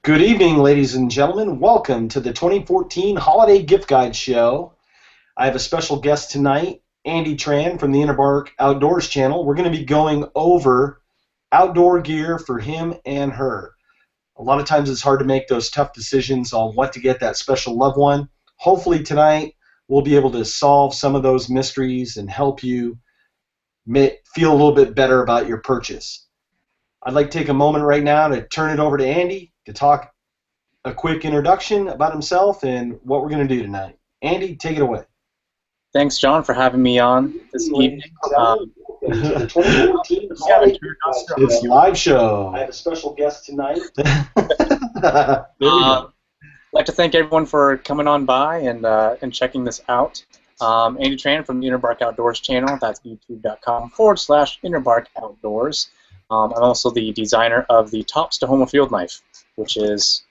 Good evening, ladies and gentlemen. Welcome to the 2014 Holiday Gift Guide Show. I have a special guest tonight, Andy Tran from the InnerBark Outdoors channel. We're going to be going over outdoor gear for him and her. A lot of times it's hard to make those tough decisions on what to get that special loved one. Hopefully tonight we'll be able to solve some of those mysteries and help you feel a little bit better about your purchase. I'd like to take a moment right now to turn it over to Andy to talk a quick introduction about himself and what we're going to do tonight. Andy, take it away. Thanks, John, for having me on this evening. It's a live show. I have a special guest tonight. I'd like to thank everyone for coming on by and checking this out. Andy Tran from the InnerBark Outdoors channel. That's youtube.com/InnerBark Outdoors. I'm also the designer of the TOPS Tahoma field knife, which is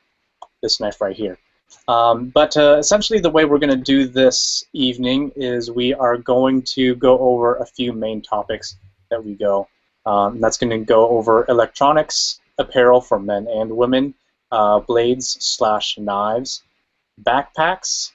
this knife right here. But essentially the way we're going to do this evening is we are going to go over a few main topics that we go. That's going to go over electronics, apparel for men and women, blades/knives, backpacks,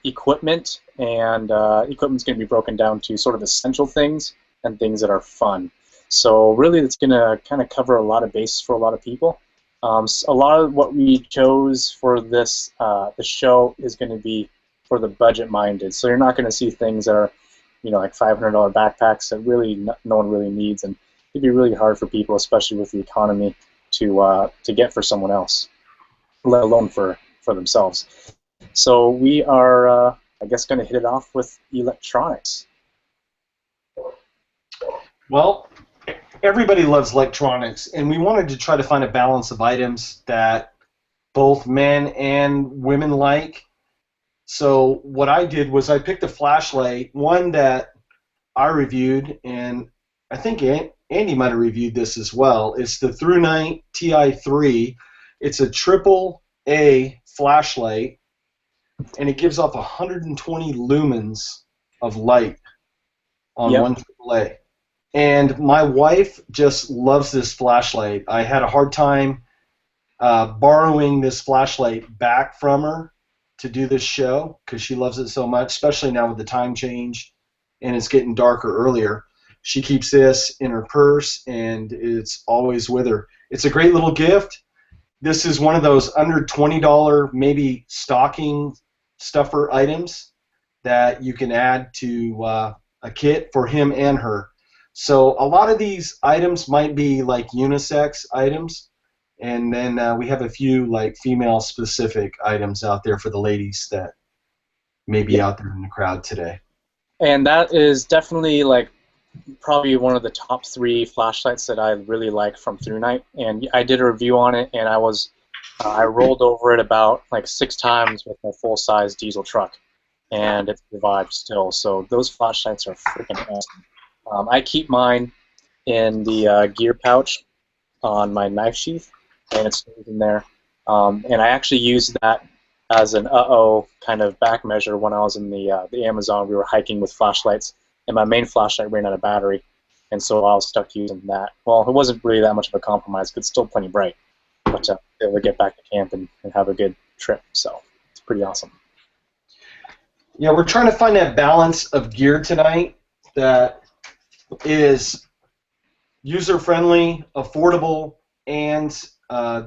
equipment, and equipment's going to be broken down to sort of essential things and things that are fun. So really it's going to kind of cover a lot of bases for a lot of people. A lot of what we chose for this the show is going to be for the budget-minded. So you're not going to see things that are, like $500 backpacks that really no one really needs, and it'd be really hard for people, especially with the economy, to get for someone else, let alone for themselves. So we are, I guess, going to hit it off with electronics. Well, everybody loves electronics, and we wanted to try to find a balance of items that both men and women like. So what I did was I picked a flashlight, one that I reviewed, and I think Andy might have reviewed this as well. It's the ThruNite TI3. It's a AAA flashlight, and it gives off 120 lumens of light on one AAA. And my wife just loves this flashlight. I had a hard time borrowing this flashlight back from her to do this show because she loves it so much, especially now with the time change and it's getting darker earlier. She keeps this in her purse and it's always with her. It's a great little gift. This is one of those under $20 maybe stocking stuffer items that you can add to a kit for him and her. So a lot of these items might be like unisex items, and then we have a few like female-specific items out there for the ladies that may be out there in the crowd today. And that is definitely like probably one of the top 3 flashlights that I really like from ThruNite. And I did a review on it, and I rolled over it about like 6 times with my full-size diesel truck, and it survived still. So those flashlights are freaking awesome. I keep mine in the gear pouch on my knife sheath, and it's in there. And I actually used that as an kind of back measure when I was in the Amazon. We were hiking with flashlights, and my main flashlight ran out of battery, and so I was stuck using that. Well, it wasn't really that much of a compromise, because it's still plenty bright, but able to get back to camp and have a good trip. So it's pretty awesome. Yeah, we're trying to find that balance of gear tonight that is user-friendly, affordable, and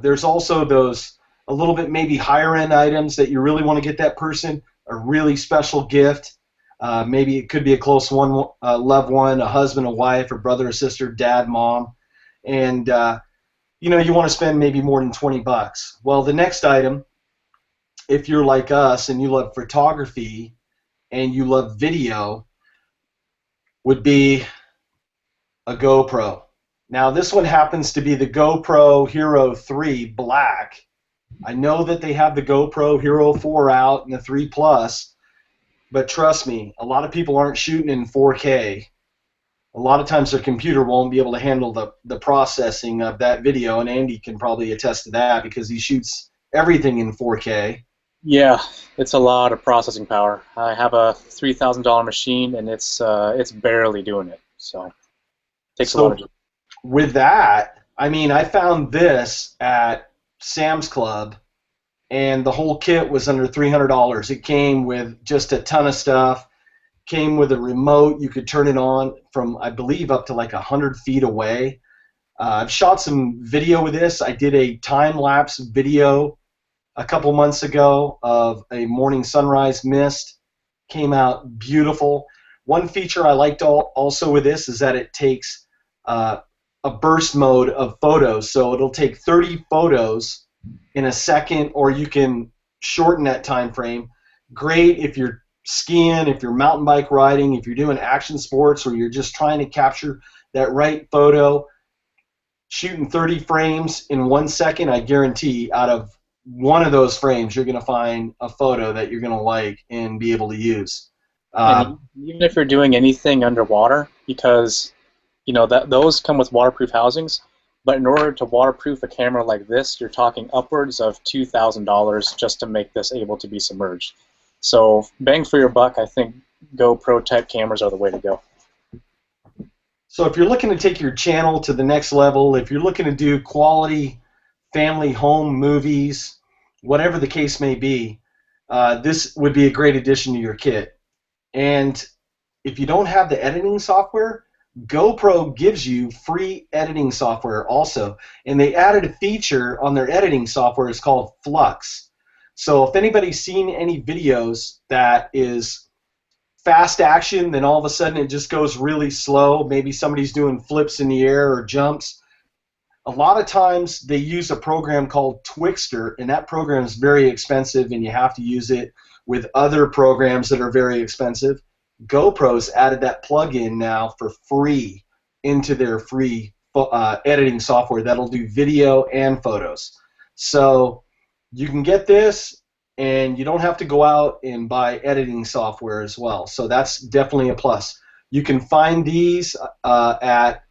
there's also those a little bit maybe higher-end items that you really want to get that person a really special gift. Maybe it could be a close one, loved one, a husband, a wife, or brother or sister, dad, mom, and you want to spend maybe more than $20. Well, the next item, if you're like us and you love photography and you love video, would be a GoPro. Now this one happens to be the GoPro Hero 3 Black. I know that they have the GoPro Hero 4 out and the 3 Plus, but trust me, a lot of people aren't shooting in 4K. A lot of times their computer won't be able to handle the processing of that video, and Andy can probably attest to that because he shoots everything in 4K. Yeah, it's a lot of processing power. I have a $3,000 machine, and it's barely doing it. So takes a lot of. With that, I mean, I found this at Sam's Club, and the whole kit was under $300. It came with just a ton of stuff. Came with a remote. You could turn it on from, I believe, up to like 100 feet away. I've shot some video with this. I did a time-lapse video a couple months ago of a morning sunrise mist. Came out beautiful. One feature I liked also with this is that it takes a burst mode of photos. So it'll take 30 photos in a second, or you can shorten that time frame. Great if you're skiing, if you're mountain bike riding, if you're doing action sports, or you're just trying to capture that right photo. Shooting 30 frames in 1 second, I guarantee out of one of those frames you're going to find a photo that you're going to like and be able to use. And even if you're doing anything underwater, because that those come with waterproof housings, but in order to waterproof a camera like this, you're talking upwards of $2,000 just to make this able to be submerged. So bang for your buck, I think GoPro type cameras are the way to go. So if you're looking to take your channel to the next level, if you're looking to do quality family home movies, whatever the case may be, this would be a great addition to your kit. And if you don't have the editing software, GoPro gives you free editing software also. And they added a feature on their editing software. It's called Flux. So if anybody's seen any videos that is fast action, then all of a sudden it just goes really slow. Maybe somebody's doing flips in the air or jumps. A lot of times they use a program called Twixtor, and that program is very expensive, and you have to use it with other programs that are very expensive. GoPro's added that plug-in now for free into their free editing software that'll do video and photos. So you can get this, and you don't have to go out and buy editing software as well. So that's definitely a plus. You can find these at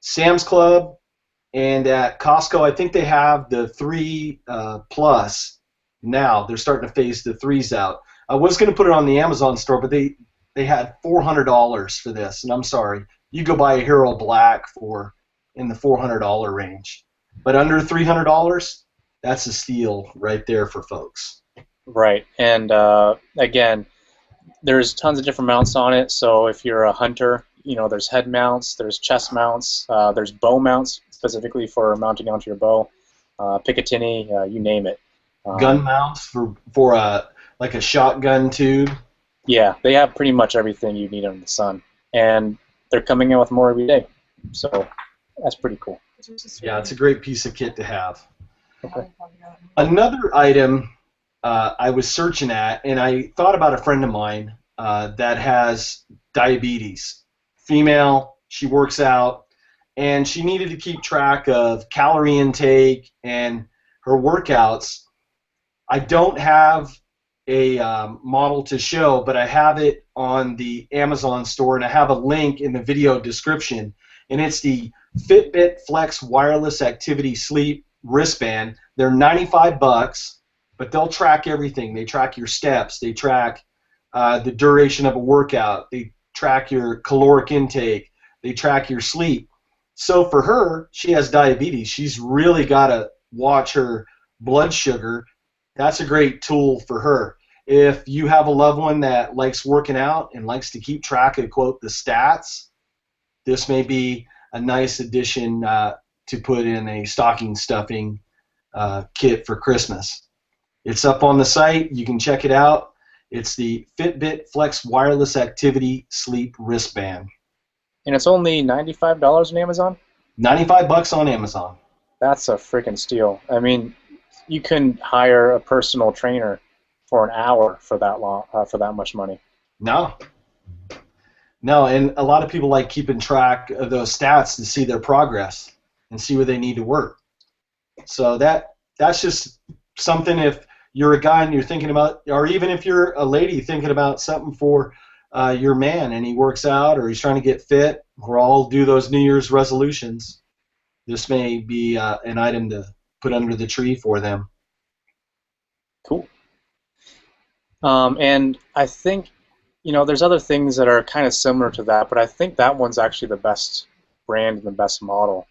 Sam's Club and at Costco. I think they have the 3 Plus now. They're starting to phase the 3s out. I was going to put it on the Amazon store, but they had $400 for this, and I'm sorry. You go buy a Hero Black for in the $400 range. But under $300, that's a steal right there for folks. Right, and again, there's tons of different mounts on it. So if you're a hunter, there's head mounts, there's chest mounts, there's bow mounts specifically for mounting onto your bow, Picatinny, you name it. Gun mounts for like a shotgun tube. Yeah, they have pretty much everything you need under the sun, and they're coming out with more every day. So that's pretty cool. Yeah, it's a great piece of kit to have. Okay. Another item I was searching at, and I thought about a friend of mine that has diabetes. Female, she works out, and she needed to keep track of calorie intake and her workouts. I don't have a model to show, but I have it on the Amazon store, and I have a link in the video description, and it's the Fitbit Flex Wireless Activity Sleep Wristband. They're $95, but they'll track everything. They track your steps. They track the duration of a workout. They track your caloric intake. They track your sleep. So for her, she has diabetes. She's really got to watch her blood sugar. That's a great tool for her. If you have a loved one that likes working out and likes to keep track of, quote, the stats, this may be a nice addition to put in a stocking stuffing kit for Christmas. It's up on the site. You can check it out. It's the Fitbit Flex Wireless Activity Sleep Wristband. And it's only $95 on Amazon? $95 on Amazon. That's a freaking steal. I mean, you can hire a personal trainer for an hour for that long, for that much money. No, and a lot of people like keeping track of those stats to see their progress and see where they need to work. So that's just something if you're a guy and you're thinking about, or even if you're a lady thinking about something for your man and he works out or he's trying to get fit, or all do those New Year's resolutions, this may be an item to put under the tree for them. Cool. And I think, there's other things that are kind of similar to that, but I think that one's actually the best brand and the best model.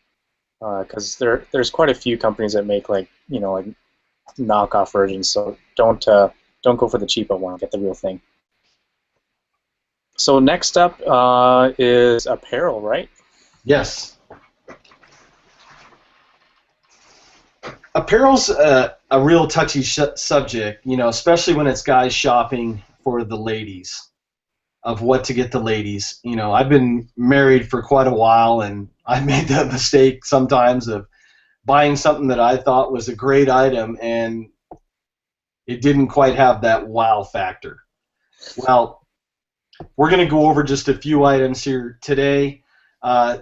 because there's quite a few companies that make like like knockoff versions. So don't go for the cheapo one. Get the real thing. So next up is apparel, right? Yes. Apparel's a real touchy subject, especially when it's guys shopping for the ladies, of what to get the ladies. I've been married for quite a while, and I made that mistake sometimes of buying something that I thought was a great item, and it didn't quite have that wow factor. Well, we're going to go over just a few items here today.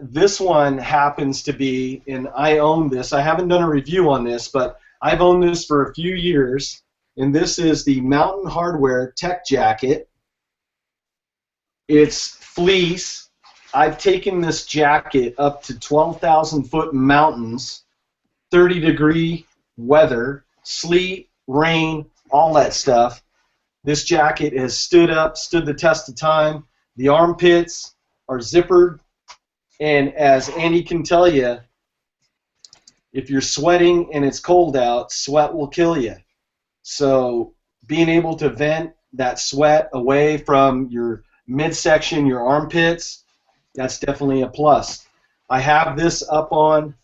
This one happens to be, and I own this. I haven't done a review on this, but I've owned this for a few years, and this is the Mountain Hardwear Tech Jacket. It's fleece. I've taken this jacket up to 12,000 foot mountains, 30-degree weather, sleet, rain, all that stuff. This jacket has stood the test of time. The armpits are zippered. And as Andy can tell you, if you're sweating and it's cold out, sweat will kill you. So being able to vent that sweat away from your midsection, your armpits, that's definitely a plus. I have this up on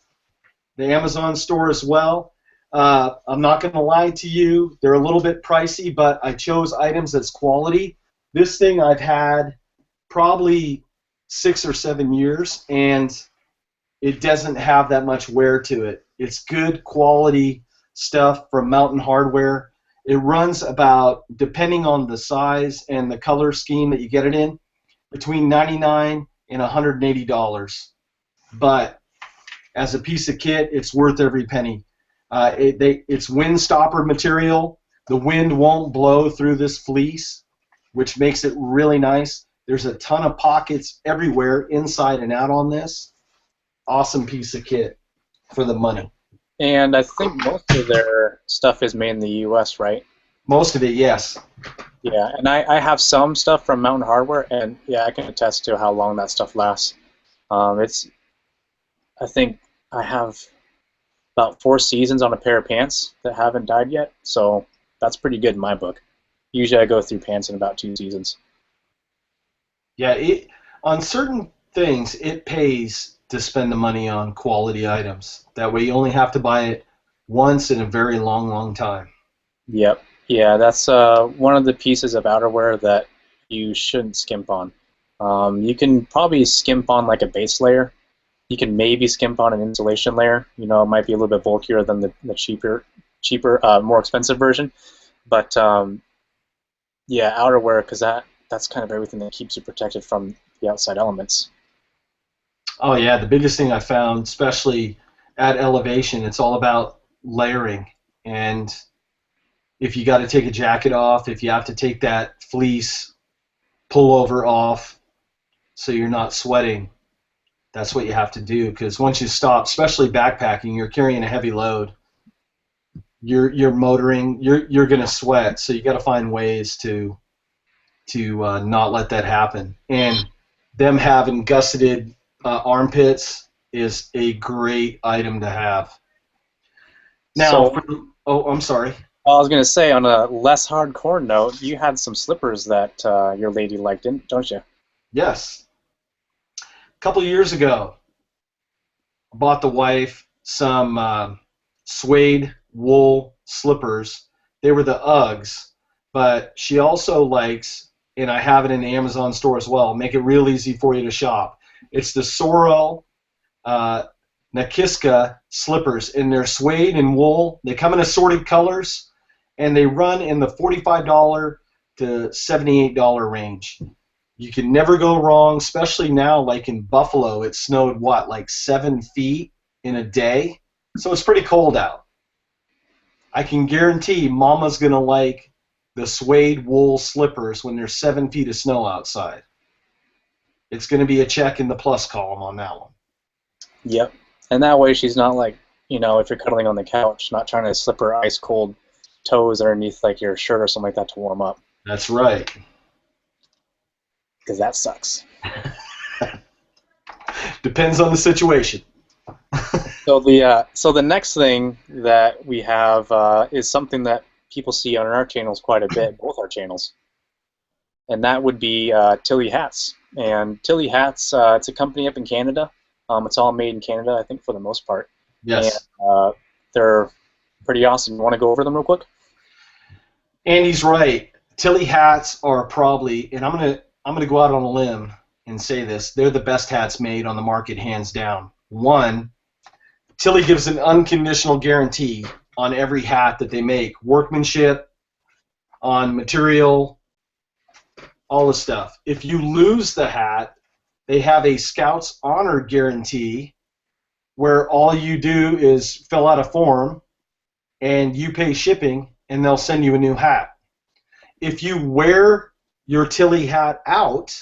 the Amazon store as well. I'm not going to lie to you, they're a little bit pricey, but I chose items that's quality. This thing I've had probably 6 or 7 years, and it doesn't have that much wear to it. It's good quality stuff from Mountain Hardwear. It runs about, depending on the size and the color scheme that you get it in, between $99 and $180. But as a piece of kit, it's worth every penny. It's wind stopper material. The wind won't blow through this fleece, which makes it really nice. There's a ton of pockets everywhere, inside and out on this. Awesome piece of kit for the money. And I think most of their stuff is made in the U.S., right? Most of it, yes. Yeah, and I have some stuff from Mountain Hardwear, and yeah, I can attest to how long that stuff lasts. I think I have about 4 seasons on a pair of pants that haven't dyed yet, so that's pretty good in my book. Usually I go through pants in about 2 seasons. Yeah, on certain things, it pays to spend the money on quality items. That way you only have to buy it once in a very long, long time. Yep. Yeah, that's one of the pieces of outerwear that you shouldn't skimp on. You can probably skimp on like a base layer. You can maybe skimp on an insulation layer. It might be a little bit bulkier than the cheaper, more expensive version. But yeah, outerwear, because that's kind of everything that keeps you protected from the outside elements. Oh yeah, the biggest thing I found, especially at elevation, it's all about layering. And if you got to take a jacket off, if you have to take that fleece pullover off so you're not sweating, that's what you have to do. Because once you stop, especially backpacking, you're carrying a heavy load. You're motoring. You're gonna sweat. So you got to find ways to not let that happen. And them having gusseted armpits is a great item to have. Now, I'm sorry. I was going to say, on a less hardcore note, you had some slippers that your lady liked, don't you? Yes. A couple years ago, I bought the wife some suede wool slippers. They were the Uggs, but she also likes, and I have it in the Amazon store as well, make it real easy for you to shop. It's the Sorel Nakiska slippers, and they're suede and wool. They come in assorted colors, and they run in the $45 to $78 range. You can never go wrong, especially now, like in Buffalo, it snowed, what, like 7 feet in a day? So it's pretty cold out. I can guarantee Mama's going to like the suede wool slippers when there's 7 feet of snow outside. It's going to be a check in the plus column on that one. Yep. And that way she's not like, if you're cuddling on the couch, not trying to slip her ice cold toes underneath like your shirt or something like that to warm up. That's right. Because that sucks. Depends on the situation. So the next thing that we have is something that people see on our channels quite a bit, both our channels, and that would be Tilly hats. And Tilly hats, it's a company up in Canada. It's all made in Canada, I think, for the most part, and Yes. they're pretty awesome. You want to go over them real quick? Andy's right. Tilly hats are probably, and I'm gonna go out on a limb and say this, they're the best hats made on the market, hands down. One, Tilly gives an unconditional guarantee on every hat that they make, workmanship, on material, all the stuff. If you lose the hat, they have a Scouts Honor guarantee where all you do is fill out a form and you pay shipping and they'll send you a new hat. If you wear your Tilly hat out,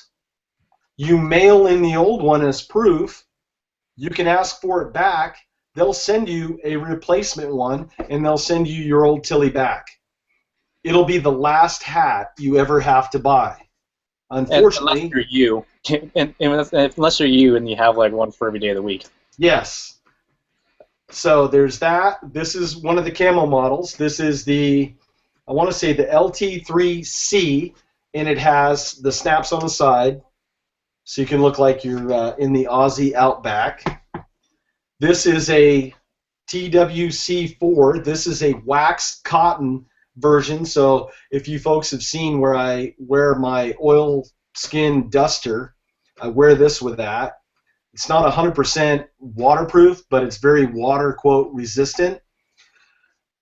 you mail in the old one as proof, you can ask for it back, they'll send you a replacement one and they'll send you your old Tilly back. It'll be the last hat you ever have to buy. Unfortunately, unless you're you, and unless you're you and you have like one for every day of the week. yes. So there's that. This is one of the camo models. This is the, I want to say the LT3C, and it has the snaps on the side, so you can look like you're in the Aussie outback. This is a TWC4. This is a waxed cotton version, so if you folks have seen where I wear my oil skin duster, I wear this with that. It's not 100% waterproof, but it's very water, quote, resistant.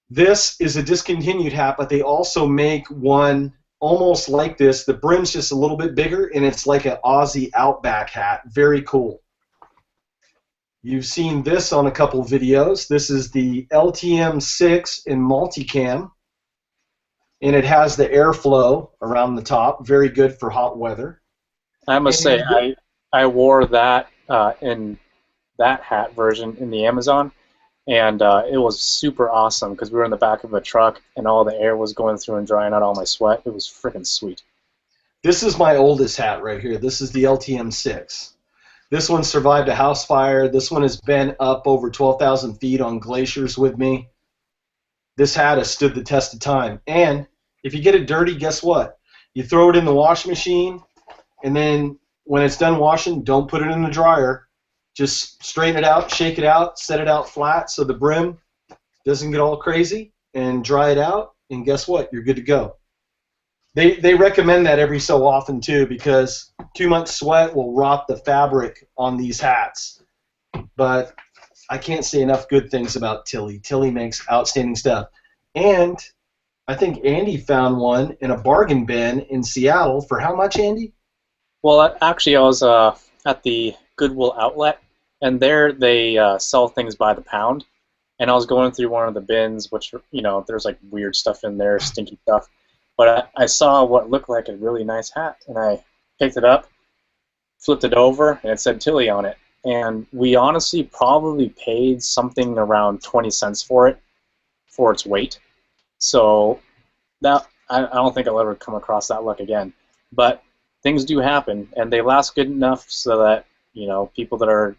This is a discontinued hat, but they also make one almost like this. The brim's just a little bit bigger, and it's like an Aussie Outback hat. Very cool. You've seen this on a couple videos. This is the LTM6 in multicam, and it has the airflow around the top. Very good for hot weather. I must say, I wore that in that hat version in the Amazon, and it was super awesome because we were in the back of a truck and all the air was going through and drying out all my sweat. It was freaking sweet. This is my oldest hat right here. This is the LTM6. This one survived a house fire. This one has been up over 12,000 feet on glaciers with me. This hat has stood the test of time. And if you get it dirty, guess what? You throw it in the washing machine, and then when it's done washing, don't put it in the dryer. Just straighten it out, shake it out, set it out flat so the brim doesn't get all crazy, and dry it out, and guess what? You're good to go. They recommend that every so often too, because too much sweat will rot the fabric on these hats. But I can't say enough good things about Tilly. Tilly makes outstanding stuff. And I think Andy found one in a bargain bin in Seattle for how much, Andy? Well, actually, I was at the Goodwill outlet, and there they sell things by the pound. And I was going through one of the bins, which, you know, there's like weird stuff in there, stinky stuff. But I saw what looked like a really nice hat, and I picked it up, flipped it over, and it said Tilly on it. And we honestly probably paid something around 20 cents for it, for its weight. So that I don't think I'll ever come across that luck again. But things do happen, and they last good enough so that, you know, people that are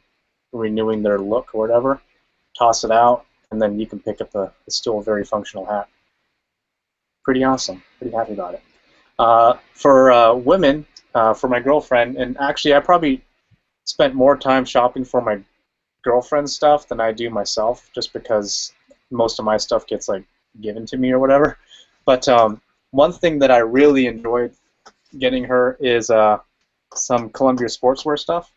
renewing their look or whatever, toss it out, and then you can pick up a still a very functional hat. Pretty awesome. Pretty happy about it. For women, for my girlfriend, and actually I probably spent more time shopping for my girlfriend's stuff than I do myself, just because most of my stuff gets like given to me or whatever. But one thing that I really enjoyed getting her is some Columbia sportswear stuff.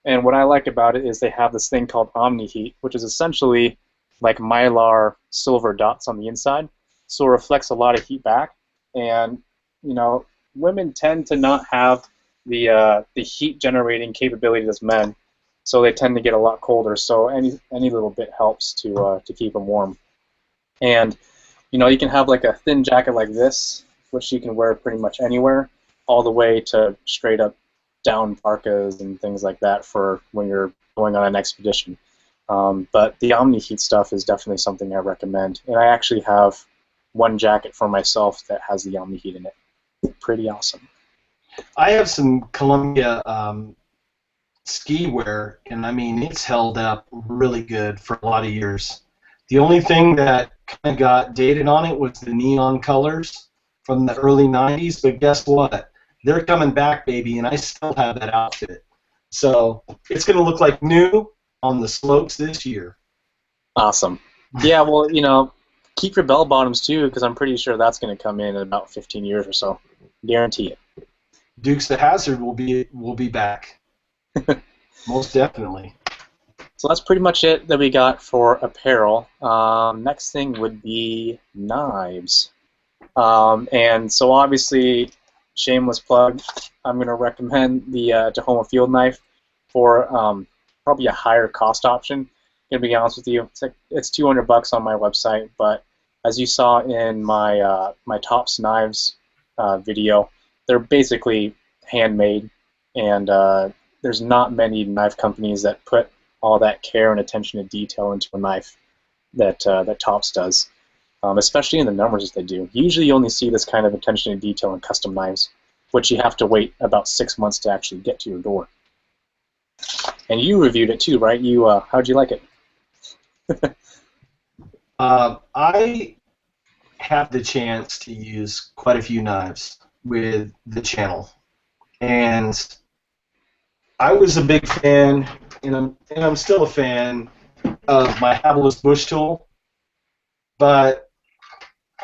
And what I like about it is they have this thing called Omni Heat, which is essentially like Mylar silver dots on the inside. So it reflects a lot of heat back. And, you know, women tend to not have the heat generating capability as men. So they tend to get a lot colder. So any little bit helps to keep them warm. And, you know, you can have like a thin jacket like this, which you can wear pretty much anywhere, all the way to straight up down parkas and things like that for when you're going on an expedition. But the Omni Heat stuff is definitely something I recommend. And I actually have one jacket for myself that has the Omni Heat in it. Pretty awesome. I have some Columbia ski wear, and I mean it's held up really good for a lot of years. The only thing that kind of got dated on it was the neon colors from the early 90s, but guess what? They're coming back, baby, and I still have that outfit. So it's going to look like new on the slopes this year. Awesome. Yeah, well, keep your bell bottoms too, because I'm pretty sure that's going to come in about 15 years or so. Guarantee it. Dukes the Hazard will be back. Most definitely. So that's pretty much it that we got for apparel. Next thing would be knives. And so obviously, shameless plug, I'm going to recommend the Tahoma field knife for probably a higher cost option. To be honest with you, it's $200 on my website, but as you saw in my my TOPS knives video, they're basically handmade, and there's not many knife companies that put all that care and attention to detail into a knife that that TOPS does, especially in the numbers that they do. Usually, you only see this kind of attention to detail in custom knives, which you have to wait about 6 months to actually get to your door. And you reviewed it too, right? You how'd you like it? I have the chance to use quite a few knives with the channel, and I was a big fan, and I'm still a fan of my Havel's bush tool, but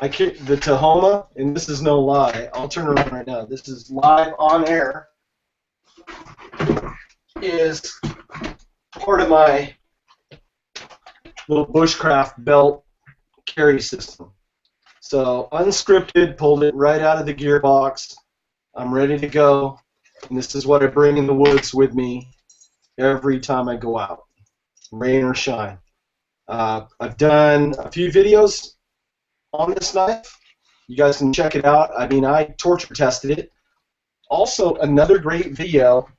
the Tahoma, and this is no lie, I'll turn around right now, this is live on air, is part of my little bushcraft belt carry system. So unscripted, pulled it right out of the gearbox. I'm ready to go, and this is what I bring in the woods with me every time I go out, rain or shine. I've done a few videos on this knife. You guys can check it out. I mean, I torture tested it. Also, another great video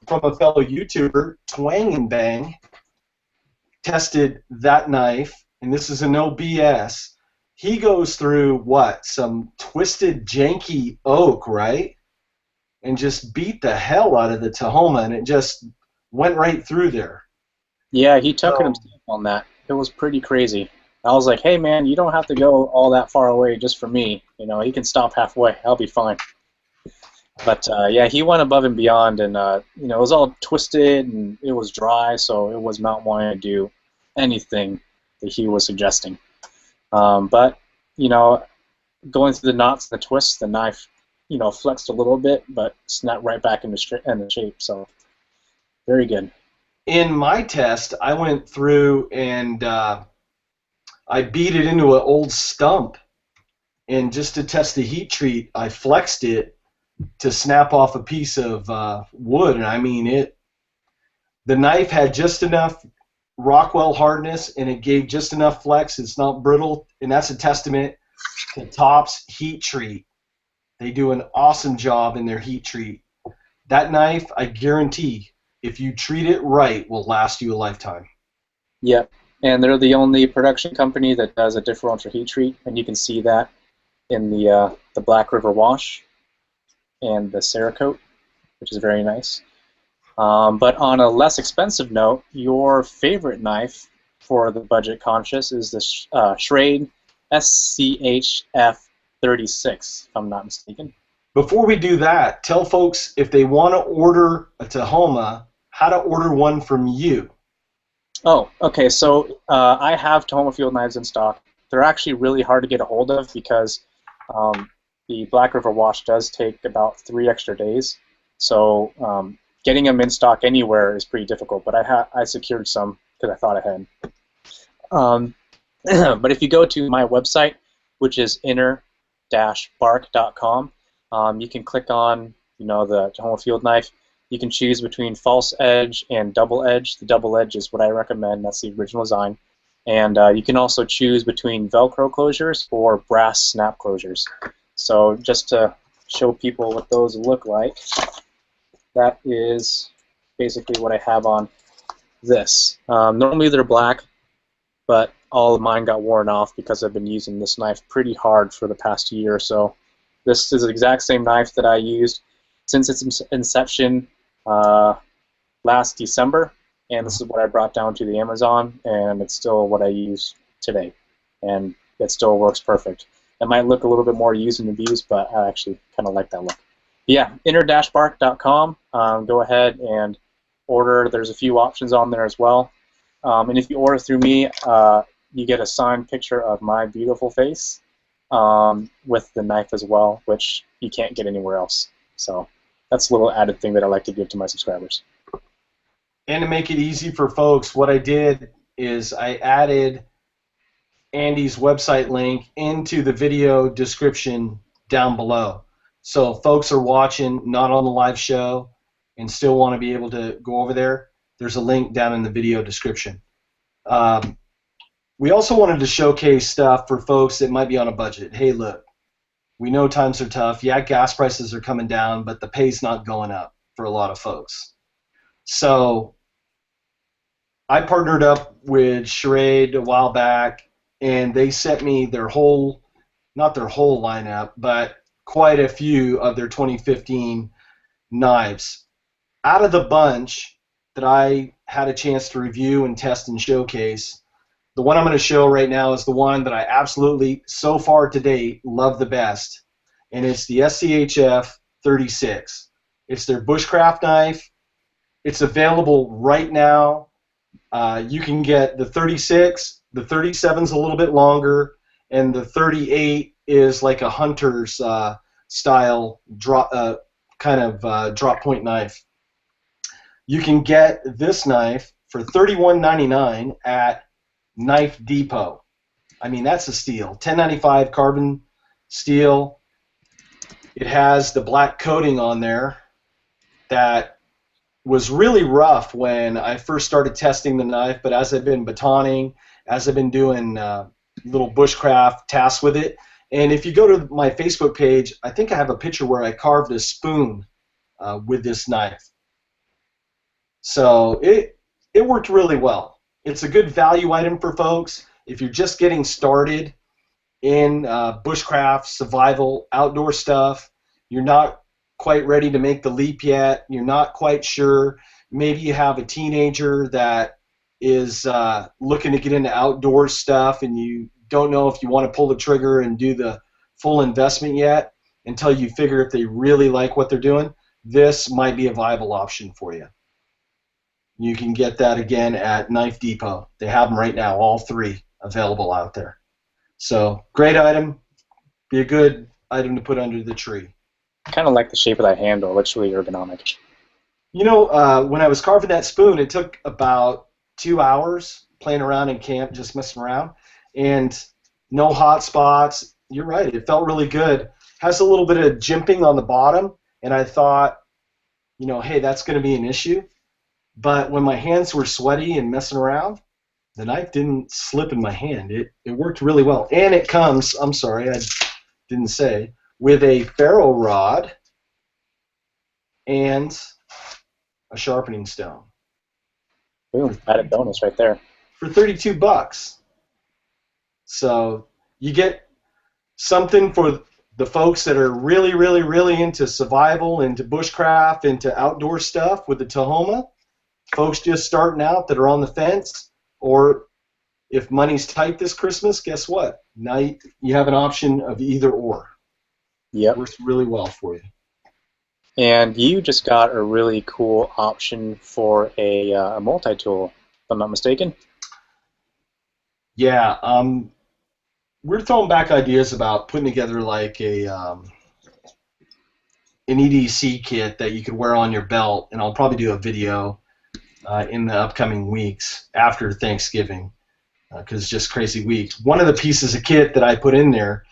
from a fellow YouTuber, Twang and Bang, tested that knife, and this is a no BS. He goes through what, some twisted, janky oak, right? And just beat the hell out of the Tahoma, and it just went right through there. Yeah, he took it himself on that. It was pretty crazy. I was like, hey man, you don't have to go all that far away just for me. He can stop halfway. I'll be fine. But yeah, he went above and beyond, and it was all twisted and it was dry, so it was not wanting to do anything that he was suggesting. But going through the knots and the twists, the knife, flexed a little bit, but snapped right back into shape. So very good. In my test, I went through and I beat it into an old stump, and just to test the heat treat, I flexed it to snap off a piece of wood, and I mean the knife had just enough Rockwell hardness, and it gave just enough flex. It's not brittle, and that's a testament to TOPS heat treat. They do an awesome job in their heat treat. That knife, I guarantee, if you treat it right, will last you a lifetime. Yep, and they're the only production company that does a differential heat treat, and you can see that in the Black River Wash and the Cerakote, which is very nice. But on a less expensive note, your favorite knife for the budget conscious is the Schrade SCHF 36, if I'm not mistaken. Before we do that, tell folks if they want to order a Tahoma, how to order one from you. Oh, okay. So I have Tahoma field knives in stock. They're actually really hard to get a hold of because the Black River Wash does take about 3 extra days. So getting them in stock anywhere is pretty difficult. But I secured some because I thought ahead. But if you go to my website, which is InnerBark.com, you can click on the Tahoma field knife. You can choose between false edge and double edge. The double edge is what I recommend. That's the original design. And you can also choose between Velcro closures or brass snap closures. So just to show people what those look like, that is basically what I have on this. Normally they're black, but all of mine got worn off because I've been using this knife pretty hard for the past year or so. This is the exact same knife that I used since its inception last December, and this is what I brought down to the Amazon, and it's still what I use today, and it still works perfect. It might look a little bit more used and abused, but I actually kind of like that look. Yeah, inner-bark.com. Go ahead and order. There's a few options on there as well. And if you order through me, you get a signed picture of my beautiful face with the knife as well, which you can't get anywhere else. So that's a little added thing that I like to give to my subscribers. And to make it easy for folks, what I did is I added Andy's website link into the video description down below. So if folks are watching, not on the live show, and still want to be able to go over there, there's a link down in the video description. We also wanted to showcase stuff for folks that might be on a budget. Hey, look, we know times are tough. Yeah, gas prices are coming down, but the pay's not going up for a lot of folks. So I partnered up with Schrade a while back, and they sent me their whole, not their whole lineup, but quite a few of their 2015 knives. Out of the bunch that I had a chance to review and test and showcase, the one I'm going to show right now is the one that I absolutely, so far to date, love the best, and it's the SCHF 36. It's their bushcraft knife. It's available right now. You can get the 36, the 37's a little bit longer, and the 38 is like a hunter's style drop point knife. You can get this knife for $31.99 at Knife Depot. I mean, that's a steal. 1095 carbon steel. It has the black coating on there that was really rough when I first started testing the knife, but as I've been batoning, as I've been doing little bushcraft tasks with it, and if you go to my Facebook page, I think I have a picture where I carved a spoon with this knife. So it worked really well. It's a good value item for folks. If you're just getting started in bushcraft, survival, outdoor stuff, you're not quite ready to make the leap yet, you're not quite sure, maybe you have a teenager that is looking to get into outdoor stuff and you don't know if you want to pull the trigger and do the full investment yet until you figure if they really like what they're doing, this might be a viable option for you. You can get that again at Knife Depot. They have them right now, all three available out there. So, great item. Be a good item to put under the tree. I kind of like the shape of that handle. It looks really ergonomic. You know, when I was carving that spoon, it took about 2 hours playing around in camp, just messing around, and no hot spots. You're right. It felt really good. Has a little bit of jimping on the bottom, and I thought, you know, hey, that's going to be an issue. But when my hands were sweaty and messing around, the knife didn't slip in my hand. It worked really well. And it comes, I'm sorry, I didn't say, with a ferro rod and a sharpening stone. Boom, added bonus right there. For $32. So you get something for the folks that are really, really, really into survival, into bushcraft, into outdoor stuff with the Tahoma. Folks just starting out that are on the fence, or if money's tight this Christmas, guess what? Now you have an option of either or. Yep. Works really well for you. And you just got a really cool option for a multi-tool, if I'm not mistaken. Yeah, we're throwing back ideas about putting together like an EDC kit that you could wear on your belt, and I'll probably do a video in the upcoming weeks after Thanksgiving, because it's just crazy weeks. One of the pieces of kit that I put in there,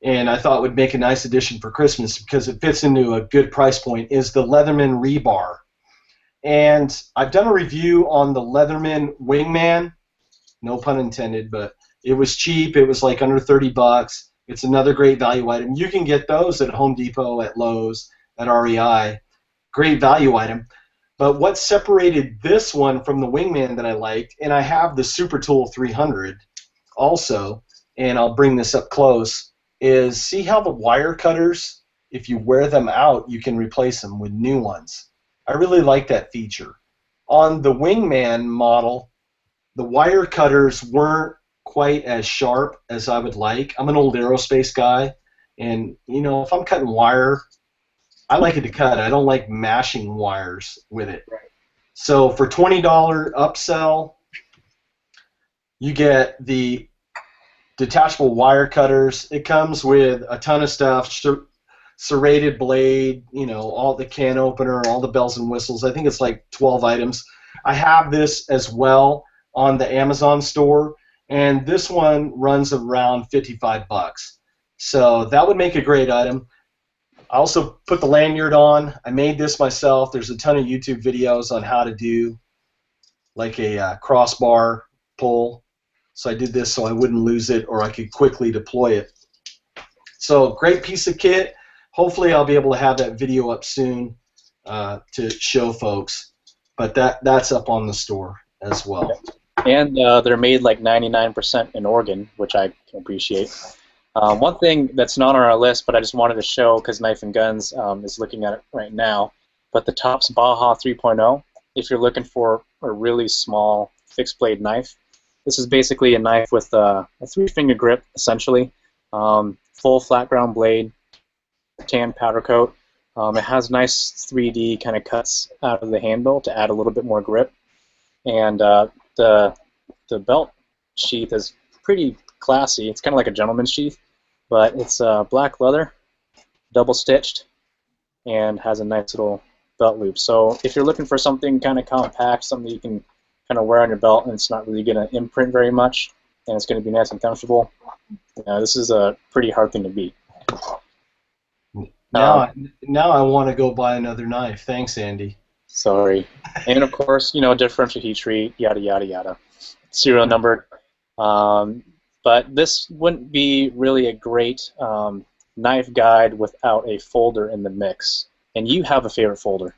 and I thought would make a nice addition for Christmas because it fits into a good price point, is the Leatherman rebar. And I've done a review on the Leatherman Wingman, no pun intended, but it was cheap. It was like under $30. It's another great value item. You can get those at Home Depot, at Lowe's, at REI. Great value item. But what separated this one from the Wingman that I liked, and I have the Super Tool 300 also, and I'll bring this up close, is see how the wire cutters, if you wear them out, you can replace them with new ones. I really like that feature. On the Wingman model, the wire cutters weren't quite as sharp as I would like. I'm an old aerospace guy, and if I'm cutting wire, I like it to cut. I don't like mashing wires with it. Right. So for $20 upsell, you get the detachable wire cutters. It comes with a ton of stuff, serrated blade, all the can opener, all the bells and whistles. I think it's like 12 items. I have this as well on the Amazon store, and this one runs around $55. So that would make a great item. I also put the lanyard on. I made this myself. There's a ton of YouTube videos on how to do like a crossbar pull. So I did this so I wouldn't lose it, or I could quickly deploy it. So great piece of kit. Hopefully I'll be able to have that video up soon to show folks. But that's up on the store as well. And they're made like 99% in Oregon, which I can appreciate. One thing that's not on our list, but I just wanted to show because Knife and Guns is looking at it right now, but the TOPS Baja 3.0, if you're looking for a really small fixed blade knife, this is basically a knife with a 3-finger grip, essentially, full flat ground blade, tan powder coat. It has nice 3D kind of cuts out of the handle to add a little bit more grip, and the belt sheath is pretty classy. It's kind of like a gentleman's sheath, but it's black leather, double stitched, and has a nice little belt loop. So if you're looking for something kind of compact, something you can kind of wear on your belt and it's not really going to imprint very much, and it's going to be nice and comfortable, this is a pretty hard thing to beat. Now I want to go buy another knife. Thanks, Andy. Sorry. And of course, differential heat treat, yada, yada, yada. Serial numbered. But this wouldn't be really a great knife guide without a folder in the mix. And you have a favorite folder.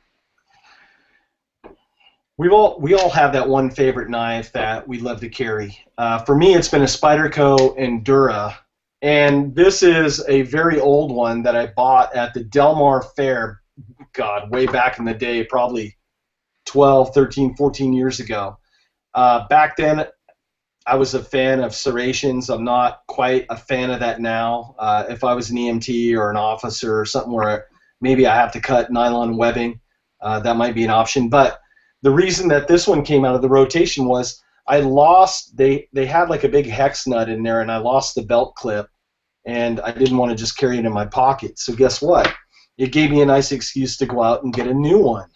We all have that one favorite knife that we love to carry. For me, it's been a Spyderco Endura. And this is a very old one that I bought at the Del Mar Fair, God, way back in the day, probably 12, 13, 14 years ago. Back then, I was a fan of serrations. I'm not quite a fan of that now. If I was an EMT or an officer or something where maybe I have to cut nylon webbing, that might be an option. But the reason that this one came out of the rotation was I lost, they had like a big hex nut in there, and I lost the belt clip, and I didn't want to just carry it in my pocket. So guess what? It gave me a nice excuse to go out and get a new one.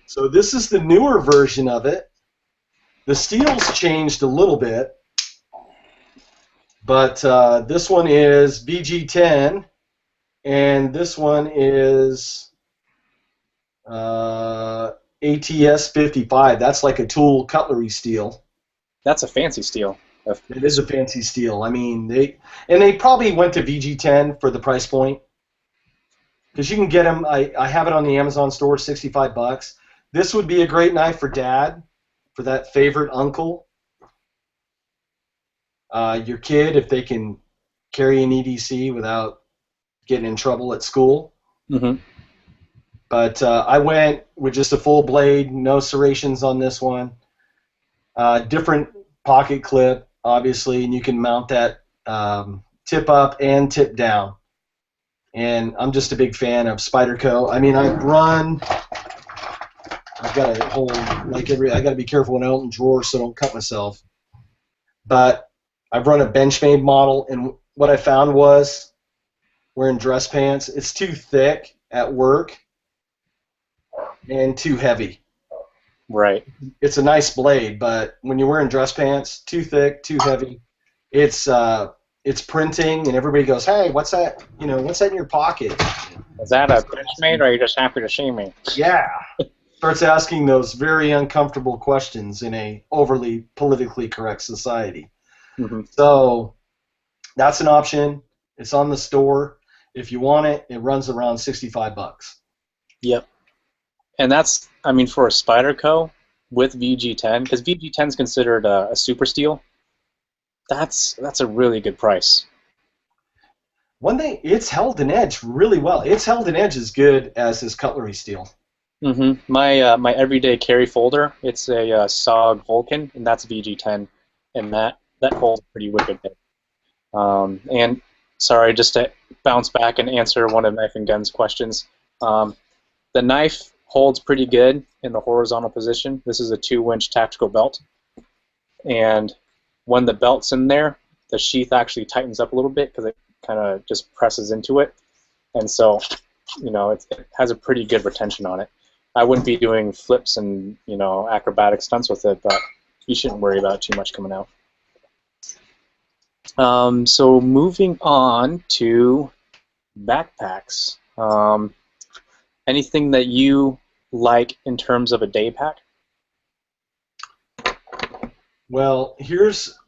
So this is the newer version of it. The steel's changed a little bit, but this one is VG10, and this one is ATS 55. That's like a tool cutlery steel. That's a fancy steel. It is a fancy steel. I mean, they probably went to VG10 for the price point, because you can get them. I have it on the Amazon store, $65. This would be a great knife for Dad, for that favorite uncle. Your kid, if they can carry an EDC without getting in trouble at school. Mm-hmm. But I went with just a full blade, no serrations on this one. Different pocket clip, obviously, and you can mount that tip up and tip down. And I'm just a big fan of Spyderco. I mean, I've got a whole, I got to be careful when I open drawers so I don't cut myself. But I've run a Benchmade model, and what I found was, wearing dress pants, it's too thick at work and too heavy. Right. It's a nice blade, but when you're wearing dress pants, too thick, too heavy, it's printing, and everybody goes, "Hey, what's that? What's that in your pocket?" Is that a Benchmade, or are you just happy to see me? Yeah. Starts asking those very uncomfortable questions in a overly politically correct society. Mm-hmm. So that's an option. It's on the store. If you want it, it runs around $65. Yep. And that's, I mean, for a Spyderco with VG10, because VG10 is considered a super steel, that's a really good price. One thing, it's held an edge really well. It's held an edge as good as his cutlery steel. My everyday carry folder, it's a SOG Vulcan, and that's VG10, and that holds a pretty wicked bit. And sorry, just to bounce back and answer one of Knife and Gun's questions. The knife holds pretty good in the horizontal position. This is a 2-winch tactical belt, and when the belt's in there, the sheath actually tightens up a little bit because it kind of just presses into it, and so it has a pretty good retention on it. I wouldn't be doing flips and acrobatic stunts with it, but you shouldn't worry about it too much coming out. So moving on to backpacks. Anything that you like in terms of a day pack? Well, here's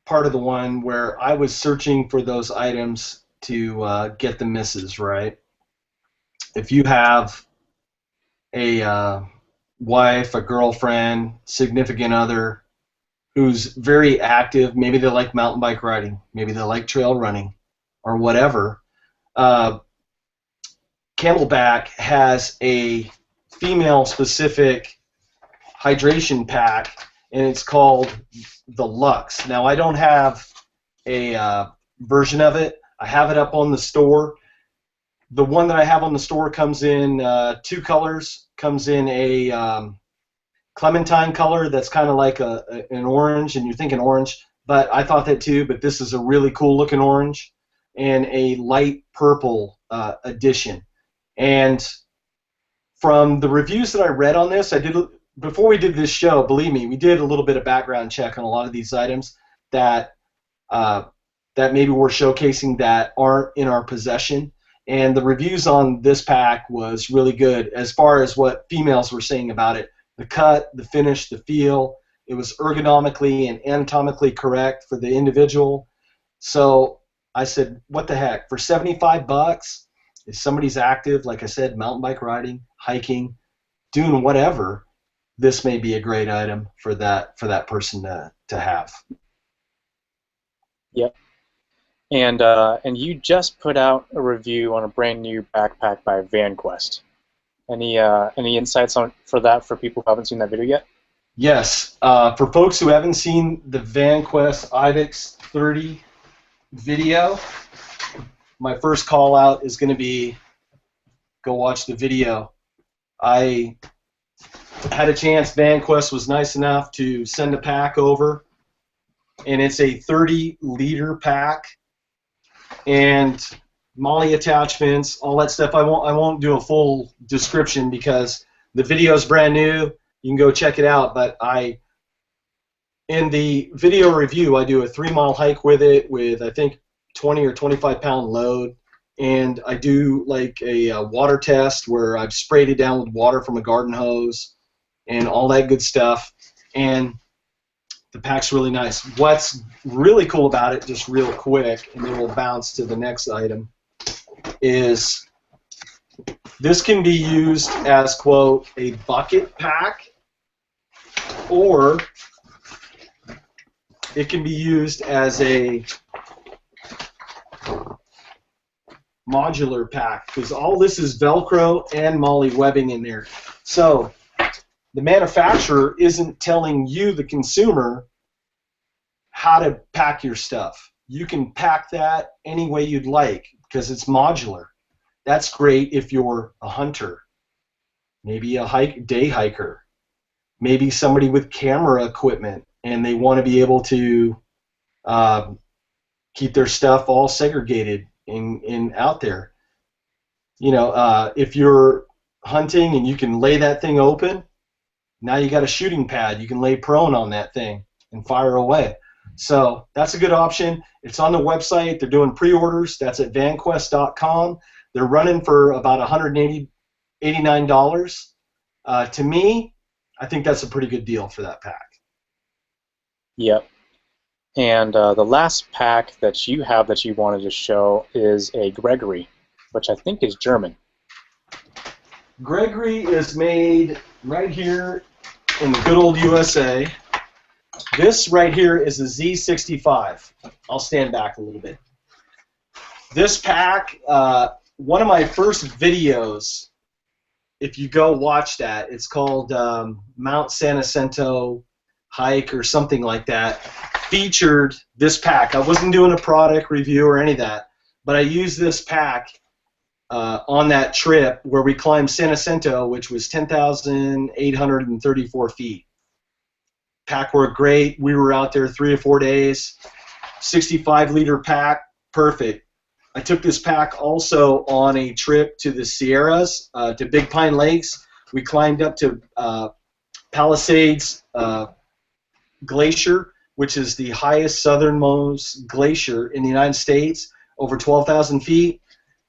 part of the one where I was searching for those items to get the misses, right? If you have a wife, a girlfriend, significant other who's very active, maybe they like mountain bike riding, maybe they like trail running, or whatever, Camelback has a female-specific hydration pack, and it's called the Lux. Now, I don't have a version of it. I have it up on the store. The one that I have on the store comes in 2 colors. Comes in a clementine color that's kind of like an orange, and you're thinking orange, but I thought that too, but this is a really cool looking orange, and a light purple edition. And from the reviews that I read on this, before we did this show, believe me, we did a little bit of background check on a lot of these items that maybe we're showcasing that aren't in our possession. And the reviews on this pack was really good as far as what females were saying about it. The cut, the finish, the feel. It was ergonomically and anatomically correct for the individual. So I said, what the heck? For $75, if somebody's active, like I said, mountain bike riding, hiking, doing whatever, this may be a great item for that person to have. Yep. And you just put out a review on a brand new backpack by VanQuest. Any insights for that for people who haven't seen that video yet? Yes. For folks who haven't seen the VanQuest IVEX 30 video, my first call out is going to be go watch the video. I had a chance. VanQuest was nice enough to send a pack over, and it's a 30-liter pack. And MOLLE attachments, all that stuff. I won't do a full description because the video is brand new. You can go check it out. But in the video review, I do a 3-mile hike with it with I think 20 or 25-pound load, and I do like a water test where I've sprayed it down with water from a garden hose and all that good stuff. And the pack's really nice. What's really cool about it, just real quick, and then we'll bounce to the next item, is this can be used as, quote, a bucket pack, or it can be used as a modular pack, because all this is Velcro and MOLLE webbing in there. So the manufacturer isn't telling you, the consumer, how to pack your stuff. You can pack that any way you'd like because it's modular. That's great if you're a hunter, maybe a day hiker, maybe somebody with camera equipment and they want to be able to keep their stuff all segregated in out there. If you're hunting and you can lay that thing open, now you got a shooting pad. You can lay prone on that thing and fire away. So that's a good option. It's on the website. They're doing pre-orders. That's at vanquest.com. They're running for about $189. To me, I think that's a pretty good deal for that pack. Yep. And the last pack that you have that you wanted to show is a Gregory, which I think is German. Gregory is made right here in the good old USA. This right here is a Z65. I'll stand back a little bit. This pack, one of my first videos if you go watch that, it's called Mount San Jacinto Hike or something like that, featured this pack. I wasn't doing a product review or any of that, but I used this pack on that trip where we climbed San Jacinto, which was 10,834 feet. Pack worked great. We were out there 3 or 4 days. 65-liter pack, perfect. I took this pack also on a trip to the Sierras, to Big Pine Lakes. We climbed up to Palisades Glacier, which is the highest southernmost glacier in the United States, over 12,000 feet.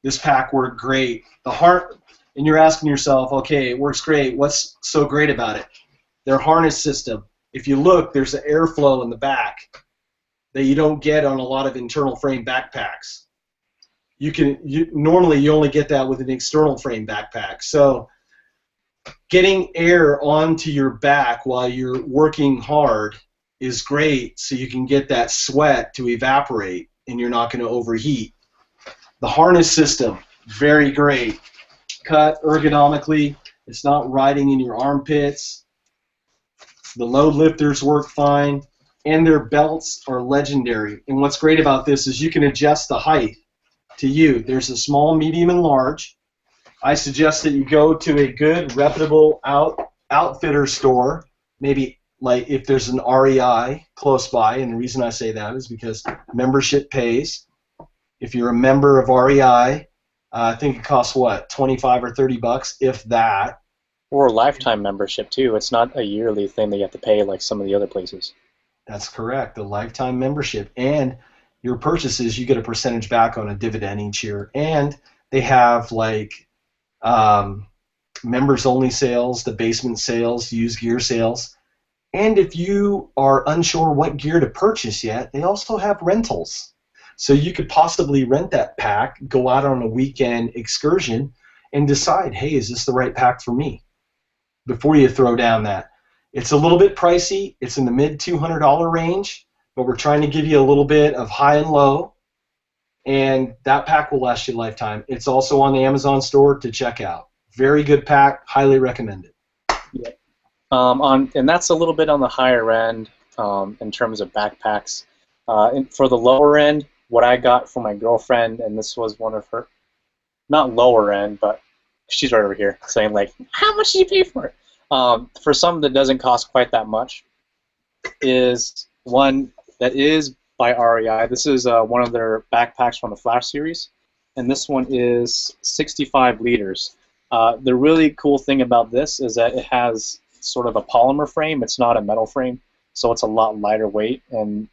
This pack worked great. And you're asking yourself, okay, it works great. What's so great about it? Their harness system. If you look, there's an airflow in the back that you don't get on a lot of internal frame backpacks. Normally you only get that with an external frame backpack. So getting air onto your back while you're working hard is great, so you can get that sweat to evaporate and you're not going to overheat. The harness system, very great. Cut ergonomically. It's not riding in your armpits. The load lifters work fine, and their belts are legendary. And what's great about this is you can adjust the height to you. There's a small, medium, and large. I suggest that you go to a good, reputable outfitter store, maybe like if there's an REI close by, and the reason I say that is because membership pays. If you're a member of REI, I think it costs, what, 25 or 30 bucks, if that. Or a lifetime membership, too. It's not a yearly thing that you have to pay like some of the other places. That's correct, a lifetime membership. And your purchases, you get a percentage back on a dividend each year. And they have like members-only sales, the basement sales, used gear sales. And if you are unsure what gear to purchase yet, they also have rentals. So you could possibly rent that pack, go out on a weekend excursion, and decide, hey, is this the right pack for me? Before you throw down that. It's a little bit pricey. It's in the mid-$200 range, but we're trying to give you a little bit of high and low, and that pack will last you a lifetime. It's also on the Amazon store to check out. Very good pack. Highly recommend it. Yeah. And that's a little bit on the higher end in terms of backpacks. For the lower end, what I got for my girlfriend, and this was one of her, not lower end, but she's right over here saying, like, how much did you pay for it? For something that doesn't cost quite that much, is one that is by REI. This is one of their backpacks from the Flash series, and this one is 65 liters. The really cool thing about this is that it has sort of a polymer frame. It's not a metal frame, so it's a lot lighter weight. And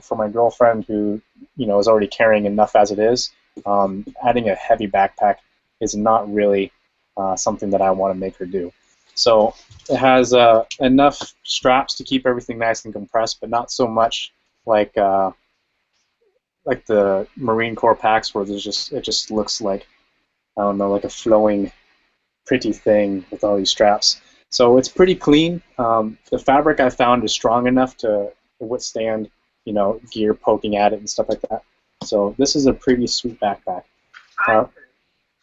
for my girlfriend who is already carrying enough as it is, adding a heavy backpack is not really something that I want to make her do. So it has enough straps to keep everything nice and compressed, but not so much like the Marine Corps packs where it just looks like, I don't know, like a flowing, pretty thing with all these straps. So it's pretty clean. The fabric I found is strong enough to withstand, gear poking at it and stuff like that. So this is a pretty sweet backpack.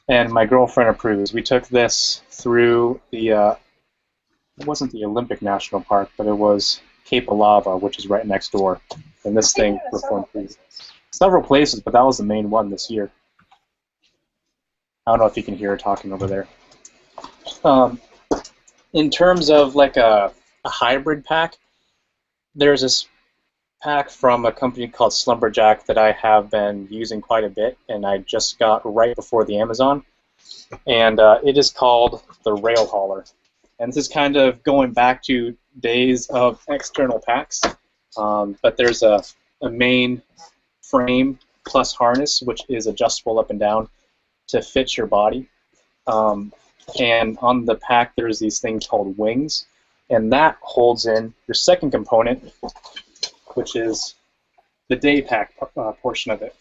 And my girlfriend approves. We took this through the, it wasn't the Olympic National Park, but it was Cape of Lava, which is right next door. And this thing performed through several places, but that was the main one this year. I don't know if you can hear her talking over there. In terms of like a hybrid pack, there's this pack from a company called Slumberjack that I have been using quite a bit, and I just got right before the Amazon, and it is called the Rail Hauler. And this is kind of going back to days of external packs, but there's a main frame plus harness which is adjustable up and down to fit your body. And on the pack there's these things called wings, and that holds in your second component, which is the day pack portion of it.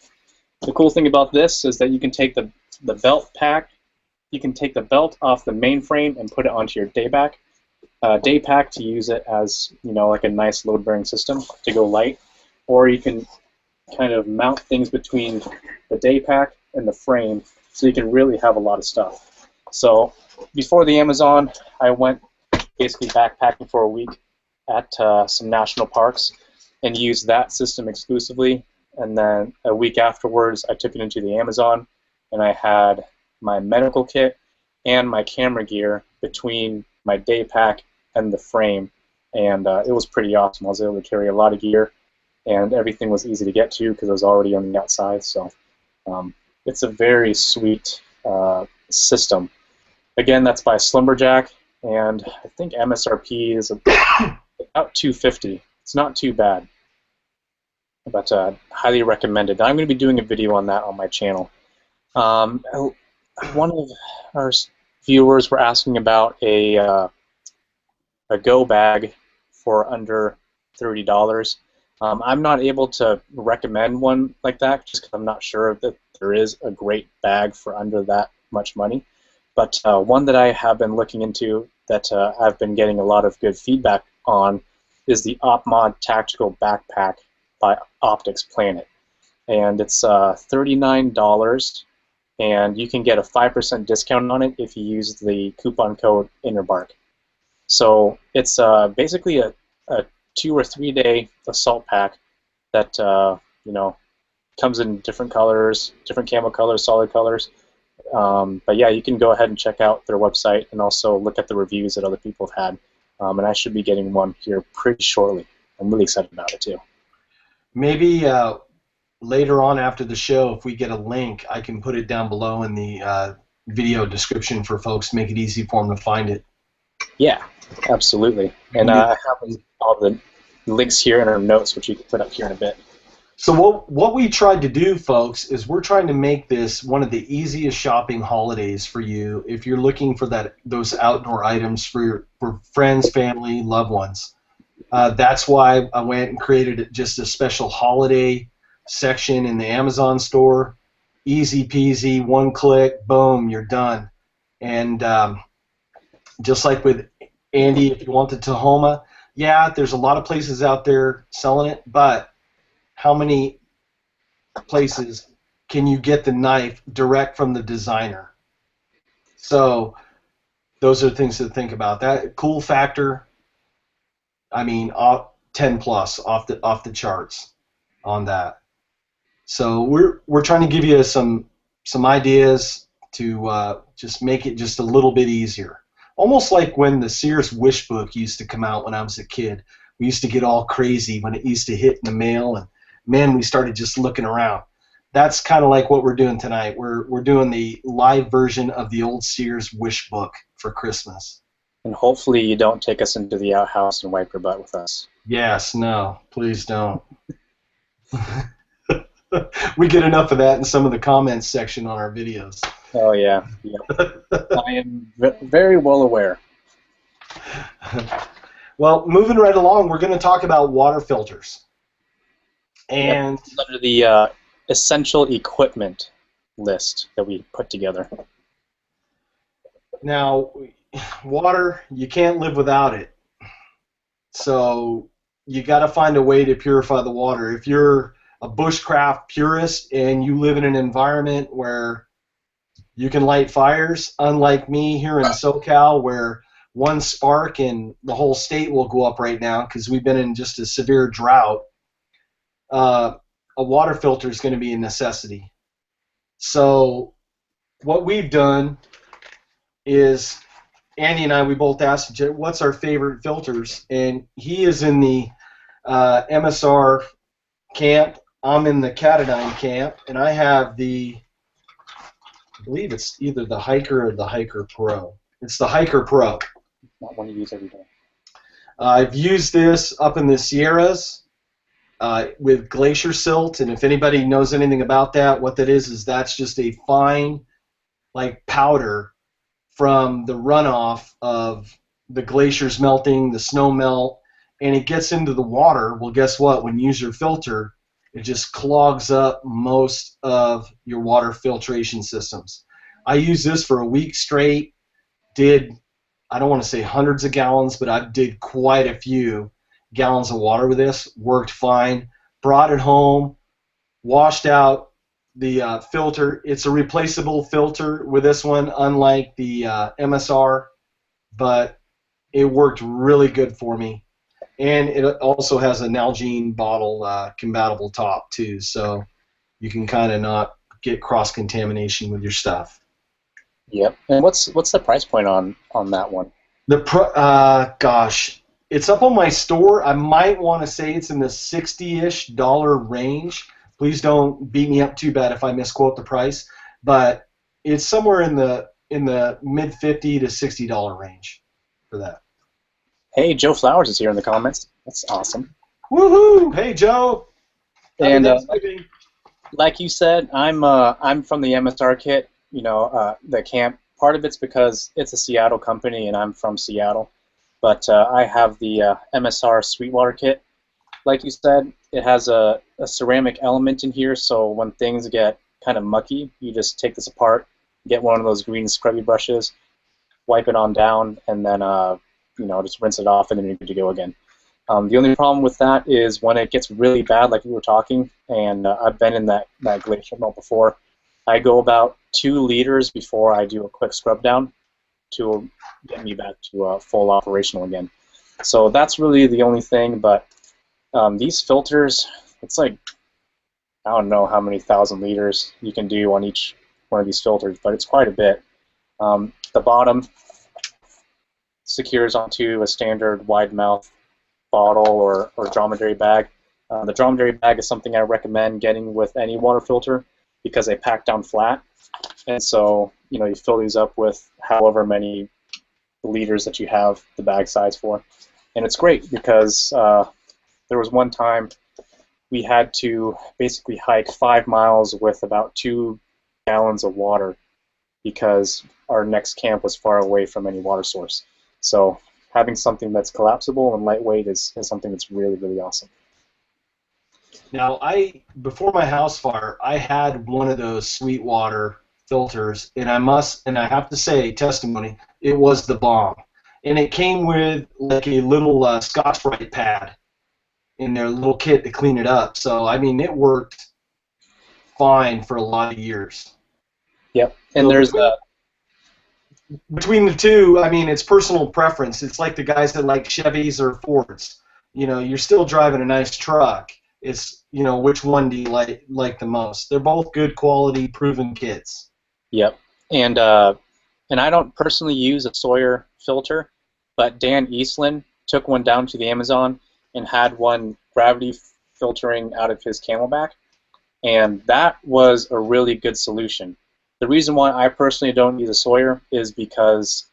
The cool thing about this is that you can take the belt pack, you can take the belt off the main frame and put it onto your day pack to use it as like a nice load-bearing system to go light, or you can kind of mount things between the day pack and the frame so you can really have a lot of stuff. So before the Amazon, I went basically backpacking for a week at some national parks and used that system exclusively. And then a week afterwards, I took it into the Amazon, and I had my medical kit and my camera gear between my day pack and the frame, and it was pretty awesome. I was able to carry a lot of gear, and everything was easy to get to because I was already on the outside. So it's a very sweet system. Again, that's by Slumberjack, and I think MSRP is about $250. It's not too bad, but highly recommended. I'm going to be doing a video on that on my channel. One of our viewers were asking about a go bag for under $30. I'm not able to recommend one like that just because I'm not sure that there is a great bag for under that much money. But one that I have been looking into that I've been getting a lot of good feedback on is the OpMod Tactical Backpack by Optics Planet. And it's $39, and you can get a 5% discount on it if you use the coupon code InnerBark. So it's basically a 2 or 3 day assault pack that you know, comes in different colors, different camo colors, solid colors. But yeah, you can go ahead and check out their website and also look at the reviews that other people have had. And I should be getting one here pretty shortly. I'm really excited about it too. Maybe later on after the show, if we get a link, I can put it down below in the video description for folks to make it easy for them to find it. Yeah, absolutely. And I have all the links here in our notes, which you can put up here in a bit. So what we tried to do, folks, is we're trying to make this one of the easiest shopping holidays for you if you're looking for those outdoor items for friends, family, loved ones. That's why I went and created just a special holiday section in the Amazon store. Easy peasy, one click, boom, you're done. And just like with Andy, if you want the Tahoma, yeah, there's a lot of places out there selling it, but how many places can you get the knife direct from the designer? So those are things to think about. That cool factor, I mean, 10 plus off the charts on that. So we're trying to give you some ideas to just make it just a little bit easier. Almost like when the Sears Wish Book used to come out when I was a kid. We used to get all crazy when it used to hit in the mail, and man, we started just looking around. That's kind of like what we're doing tonight. We're doing the live version of the old Sears Wish Book for Christmas. And hopefully you don't take us into the outhouse and wipe your butt with us. Yes, no, please don't. We get enough of that in some of the comments section on our videos. Oh, yeah. I am very well aware. Well, moving right along, we're going to talk about water filters. And under the essential equipment list that we put together. Now, water, you can't live without it. So you got to find a way to purify the water. If you're a bushcraft purist and you live in an environment where you can light fires, unlike me here in SoCal, where one spark and the whole state will go up right now because we've been in just a severe drought, a water filter is going to be a necessity. So what we've done is, Andy and I, we both asked what's our favorite filters, and he is in the MSR camp. I'm in the Katadyn camp, and I have the, I believe it's either the Hiker or the Hiker Pro. It's the Hiker Pro. Not one you use every day. I've used this up in the Sierras with glacier silt, and if anybody knows anything about that, what that is that's just a fine, like, powder from the runoff of the glaciers melting, the snow melt, and it gets into the water. Well, guess what? When you use your filter, it just clogs up most of your water filtration systems. I used this for a week straight, did, I don't want to say hundreds of gallons, but I did quite a few gallons of water with this, worked fine, brought it home, washed out filter. It's a replaceable filter with this one, unlike the MSR, but it worked really good for me. And it also has a Nalgene bottle compatible top too, so you can kind of not get cross-contamination with your stuff. Yep. And what's the price point on that one? Gosh, it's up on my store. I might want to say it's in the $60-ish range. Please don't beat me up too bad if I misquote the price, but it's somewhere in the mid $50 to $60 range for that. Hey, Joe Flowers is here in the comments. That's awesome. Woohoo! Hey, Joe. And like you said, I'm from the MSR kit. You know, the camp. Part of it's because it's a Seattle company, and I'm from Seattle. But I have the MSR Sweetwater kit. Like you said, it has a ceramic element in here, so when things get kind of mucky, you just take this apart, get one of those green scrubby brushes, wipe it on down, and then you know, just rinse it off, and then you're good to go again. The only problem with that is when it gets really bad, like we were talking, and I've been in that glacier melt before, I go about 2 liters before I do a quick scrub down to get me back to full operational again. So that's really the only thing, but these filters, it's like, I don't know how many thousand liters you can do on each one of these filters, but it's quite a bit. The bottom secures onto a standard wide mouth bottle or dromedary bag. The dromedary bag is something I recommend getting with any water filter because they pack down flat, and so you know, you fill these up with however many liters that you have the bag size for, and it's great because there was one time we had to basically hike 5 miles with about 2 gallons of water because our next camp was far away from any water source. So having something that's collapsible and lightweight is something that's really, really awesome. Now, before my house fire, I had one of those Sweetwater filters, and I have to say, testimony, it was the bomb. And it came with like a little Scotch-Brite pad in their little kit to clean it up. So, I mean, it worked fine for a lot of years. Yep, and so between the two, I mean, it's personal preference. It's like the guys that like Chevys or Fords. You know, you're still driving a nice truck. It's, you know, which one do you like the most? They're both good quality, proven kits. Yep, and I don't personally use a Sawyer filter, but Dan Eastland took one down to the Amazon and had one gravity filtering out of his Camelback, and that was a really good solution. The reason why I personally don't use a Sawyer is because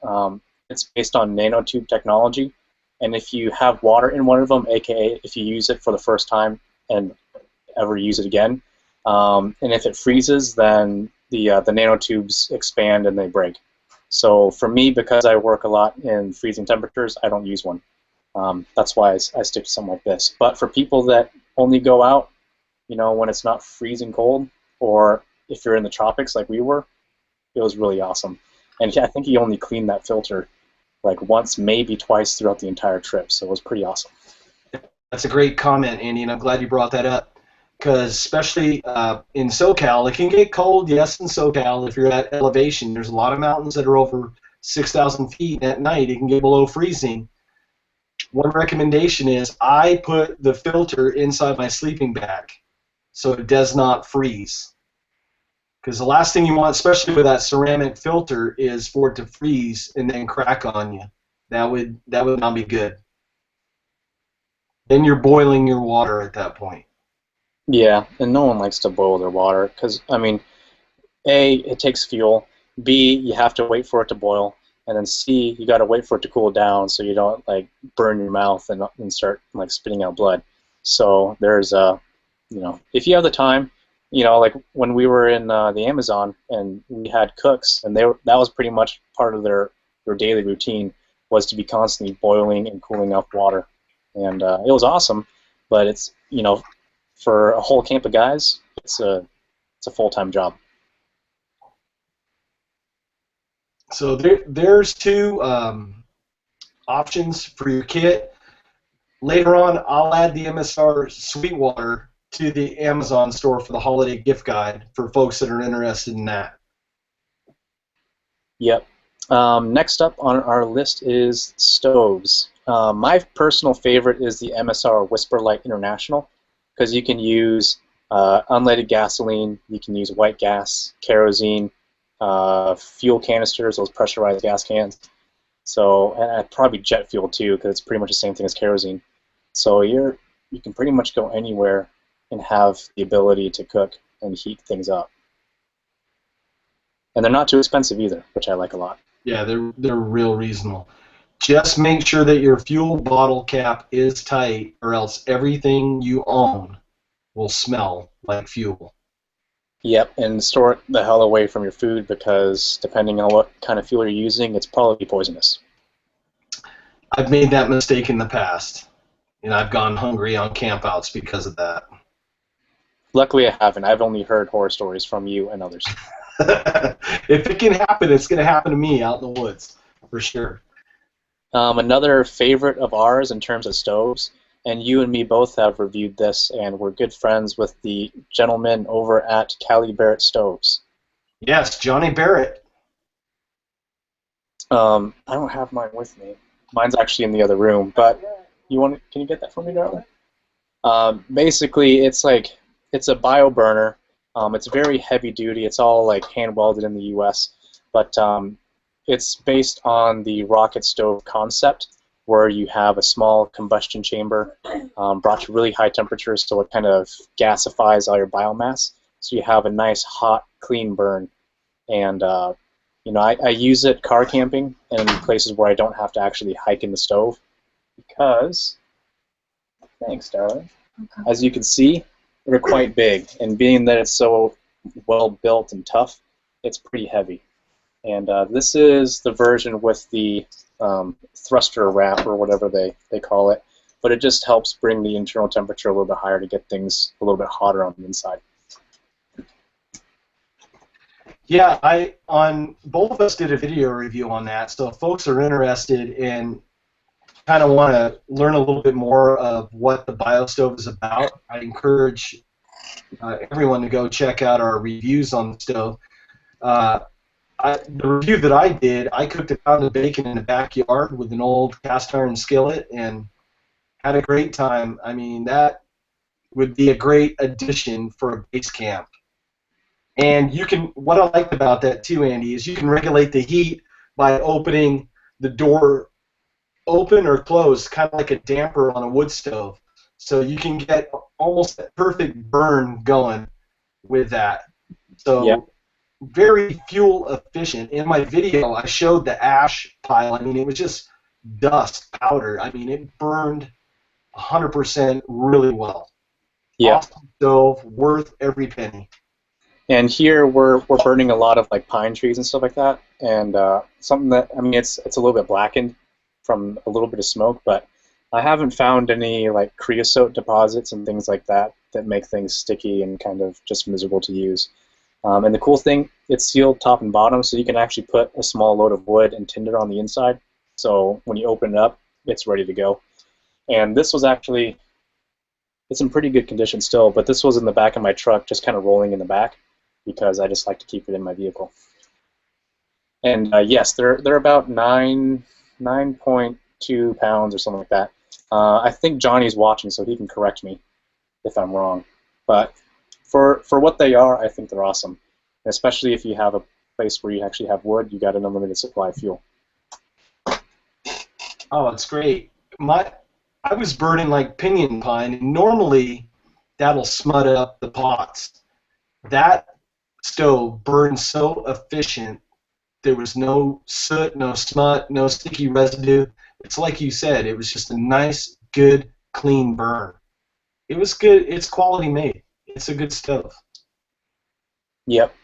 it's based on nanotube technology, and if you have water in one of them, aka if you use it for the first time and ever use it again, and if it freezes, then the nanotubes expand and they break. So for me, because I work a lot in freezing temperatures, I don't use one. That's why I stick to something like this. But for people that only go out, you know, when it's not freezing cold, or if you're in the tropics like we were, it was really awesome. And I think he only cleaned that filter like once, maybe twice throughout the entire trip, so it was pretty awesome. That's a great comment, Andy, and I'm glad you brought that up, because especially in SoCal, it can get cold, yes, in SoCal. If you're at elevation, there's a lot of mountains that are over 6,000 feet, and at night it can get below freezing. One recommendation is I put the filter inside my sleeping bag so it does not freeze. Because the last thing you want, especially with that ceramic filter, is for it to freeze and then crack on you. That would not be good. Then you're boiling your water at that point. Yeah, and no one likes to boil their water because, I mean, A, it takes fuel, B, you have to wait for it to boil, and then C, you got to wait for it to cool down so you don't like burn your mouth and start like spitting out blood. So there's you know, if you have the time, you know, like when we were in the Amazon and we had cooks, and that was pretty much part of their daily routine, was to be constantly boiling and cooling off water, and it was awesome. But it's, you know, for a whole camp of guys, it's a full-time job. So there's two options for your kit. Later on, I'll add the MSR Sweetwater to the Amazon store for the holiday gift guide for folks that are interested in that. Yep. Next up on our list is stoves. My personal favorite is the MSR Whisperlight International, because you can use unleaded gasoline, you can use white gas, kerosene, fuel canisters, those pressurized gas cans. So, and probably jet fuel too, because it's pretty much the same thing as kerosene. So you can pretty much go anywhere and have the ability to cook and heat things up. And they're not too expensive either, which I like a lot. Yeah, they're real reasonable. Just make sure that your fuel bottle cap is tight, or else everything you own will smell like fuel. Yep, and store it the hell away from your food, because depending on what kind of fuel you're using, it's probably poisonous. I've made that mistake in the past, and I've gone hungry on campouts because of that. Luckily, I haven't. I've only heard horror stories from you and others. If it can happen, it's going to happen to me out in the woods, for sure. Another favorite of ours in terms of stoves, and you and me both have reviewed this, and we're good friends with the gentleman over at Cali Barrett Stoves. Yes, Johnny Barrett. I don't have mine with me. Mine's actually in the other room, but can you get that for me, darling? Basically, it's a bio burner. It's very heavy duty. It's all like hand welded in the U.S., but it's based on the rocket stove concept, where you have a small combustion chamber brought to really high temperatures, so it kind of gasifies all your biomass. So you have a nice, hot, clean burn. And I use it car camping and in places where I don't have to actually hike in the stove, because, thanks, darling. Okay. As you can see, they're quite big, and being that it's so well built and tough, it's pretty heavy. And this is the version with the thruster wrap, or whatever they call it, but it just helps bring the internal temperature a little bit higher to get things a little bit hotter on the inside. Yeah, both of us did a video review on that, so if folks are interested in kind of want to learn a little bit more of what the BioStove is about, I encourage everyone to go check out our reviews on the stove. The review that I did, I cooked a pound of bacon in the backyard with an old cast iron skillet and had a great time. I mean, that would be a great addition for a base camp. And what I liked about that too, Andy, is you can regulate the heat by opening the door open or closed, kind of like a damper on a wood stove. So you can get almost a perfect burn going with that. So yeah. Very fuel efficient. In my video, I showed the ash pile. I mean, it was just dust, powder. I mean, it burned 100% really well. Yeah. Awesome stove, worth every penny. And here we're burning a lot of like pine trees and stuff like that, and something that, I mean, it's a little bit blackened from a little bit of smoke, but I haven't found any like creosote deposits and things like that that make things sticky and kind of just miserable to use. And the cool thing, it's sealed top and bottom, so you can actually put a small load of wood and tinder on the inside. So when you open it up, it's ready to go. And this was actually, it's in pretty good condition still, but this was in the back of my truck, just kind of rolling in the back, because I just like to keep it in my vehicle. And yes, they're about 9.2 pounds or something like that. I think Johnny's watching, so he can correct me if I'm wrong. But for what they are, I think they're awesome. And especially if you have a place where you actually have wood, you got an unlimited supply of fuel. Oh, it's great. I was burning like pinyon pine, and normally that'll smut up the pots. That stove burned so efficient. There was no soot, no smut, no sticky residue. It's like you said, it was just a nice, good, clean burn. It was good. It's quality made. It's a good stove. Yep.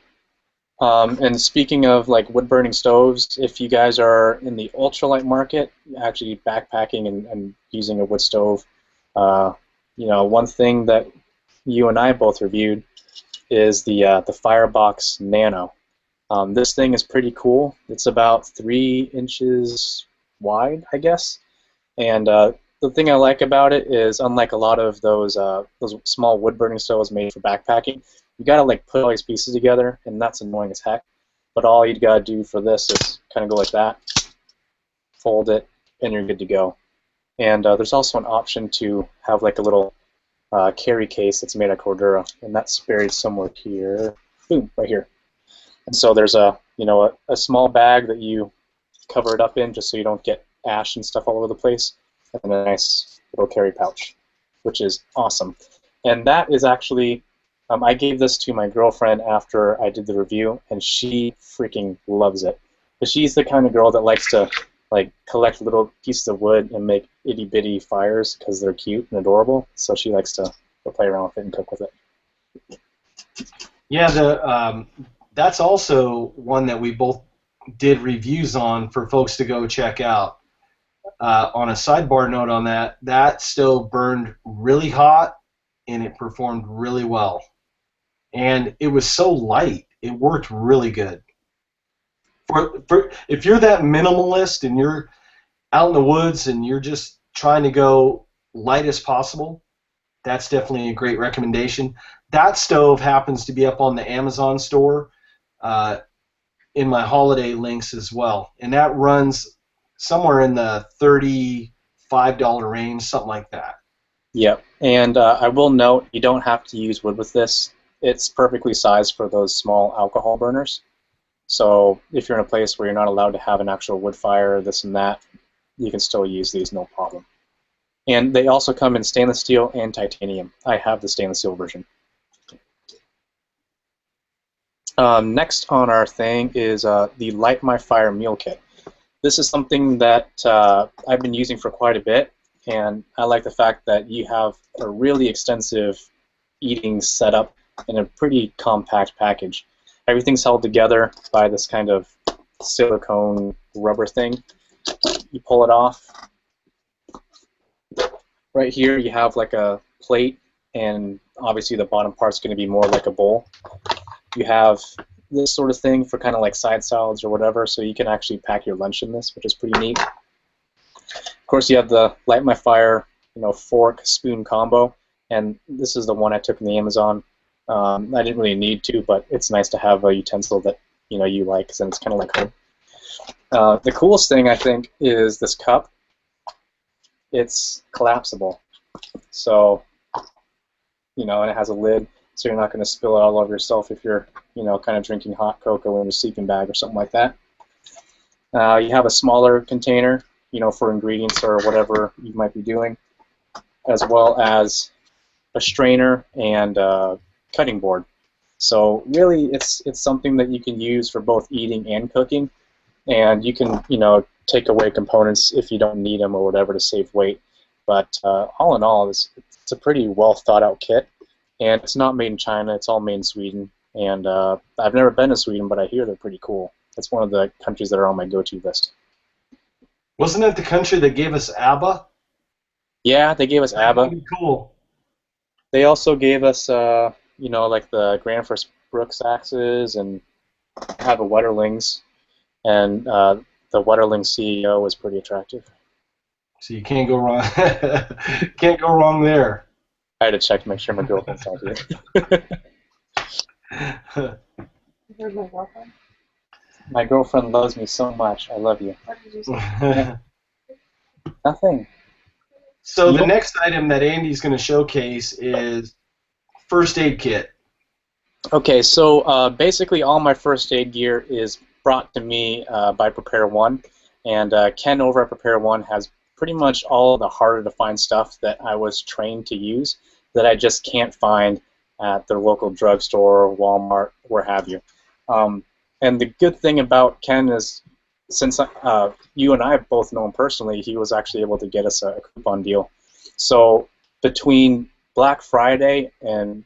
And speaking of like wood-burning stoves, if you guys are in the ultralight market, actually backpacking and using a wood stove, one thing that you and I both reviewed is the Firebox Nano. This thing is pretty cool. It's about 3 inches wide, I guess, and the thing I like about it is, unlike a lot of those small wood burning stoves made for backpacking, you gotta like put all these pieces together, and that's annoying as heck. But all you gotta do for this is kind of go like that, fold it, and you're good to go. And there's also an option to have like a little carry case that's made of Cordura, and that's buried somewhere here. Boom, right here. And so there's a small bag that you cover it up in just so you don't get ash and stuff all over the place, and a nice little carry pouch, which is awesome. And that is actually, I gave this to my girlfriend after I did the review, and she freaking loves it. But she's the kind of girl that likes to like collect little pieces of wood and make itty bitty fires because they're cute and adorable. So she likes to play around with it and cook with it. Yeah, that's also one that we both did reviews on for folks to go check out. On a sidebar note on that, that stove burned really hot and it performed really well. And it was so light, it worked really good. If you're that minimalist and you're out in the woods and you're just trying to go light as possible, that's definitely a great recommendation. That stove happens to be up on the Amazon store in my holiday links as well, and that runs somewhere in the $35 range, something like that. Yep, and I will note you don't have to use wood with this. It's perfectly sized for those small alcohol burners. So if you're in a place where you're not allowed to have an actual wood fire, this and that, you can still use these, no problem. And they also come in stainless steel and titanium. I have the stainless steel version. Next on our thing is the Light My Fire meal kit. This is something that I've been using for quite a bit, and I like the fact that you have a really extensive eating setup in a pretty compact package. Everything's held together by this kind of silicone rubber thing. You pull it off. Right here you have like a plate, and obviously the bottom part's going to be more like a bowl. You have this sort of thing for kind of like side salads or whatever, so you can actually pack your lunch in this, which is pretty neat. Of course, you have the Light My Fire, fork spoon combo, and this is the one I took in the Amazon. I didn't really need to, but it's nice to have a utensil that you like, because then it's kind of like home. The coolest thing I think is this cup. It's collapsible, so and it has a lid, so you're not going to spill it all over yourself if you're kind of drinking hot cocoa in a sleeping bag or something like that. You have a smaller container, for ingredients or whatever you might be doing, as well as a strainer and cutting board. So really, it's something that you can use for both eating and cooking, and you can take away components if you don't need them or whatever to save weight. But all in all, it's a pretty well thought out kit, and it's not made in China. It's all made in Sweden, and I've never been to Sweden, but I hear they're pretty cool. It's one of the countries that are on my go-to list. Wasn't it the country that gave us ABBA? Yeah, they gave us ABBA. Pretty cool. They also gave us, like the Granfors Brooks axes, and have a Wetterlings, and the Wetterling CEO was pretty attractive. So you can't go wrong. Can't go wrong there. I had to check to make sure my girlfriend's not here. Here's my girlfriend. My girlfriend loves me so much. I love you. What did you say? Nothing. So the next item that Andy's going to showcase is first aid kit. Okay, so basically all my first aid gear is brought to me by Prepare1, and Ken over at Prepare1 has pretty much all of the harder to find stuff that I was trained to use that I just can't find at the local drugstore, Walmart, where have you. And the good thing about Ken is, since you and I both know him personally, he was actually able to get us a coupon deal. So between Black Friday and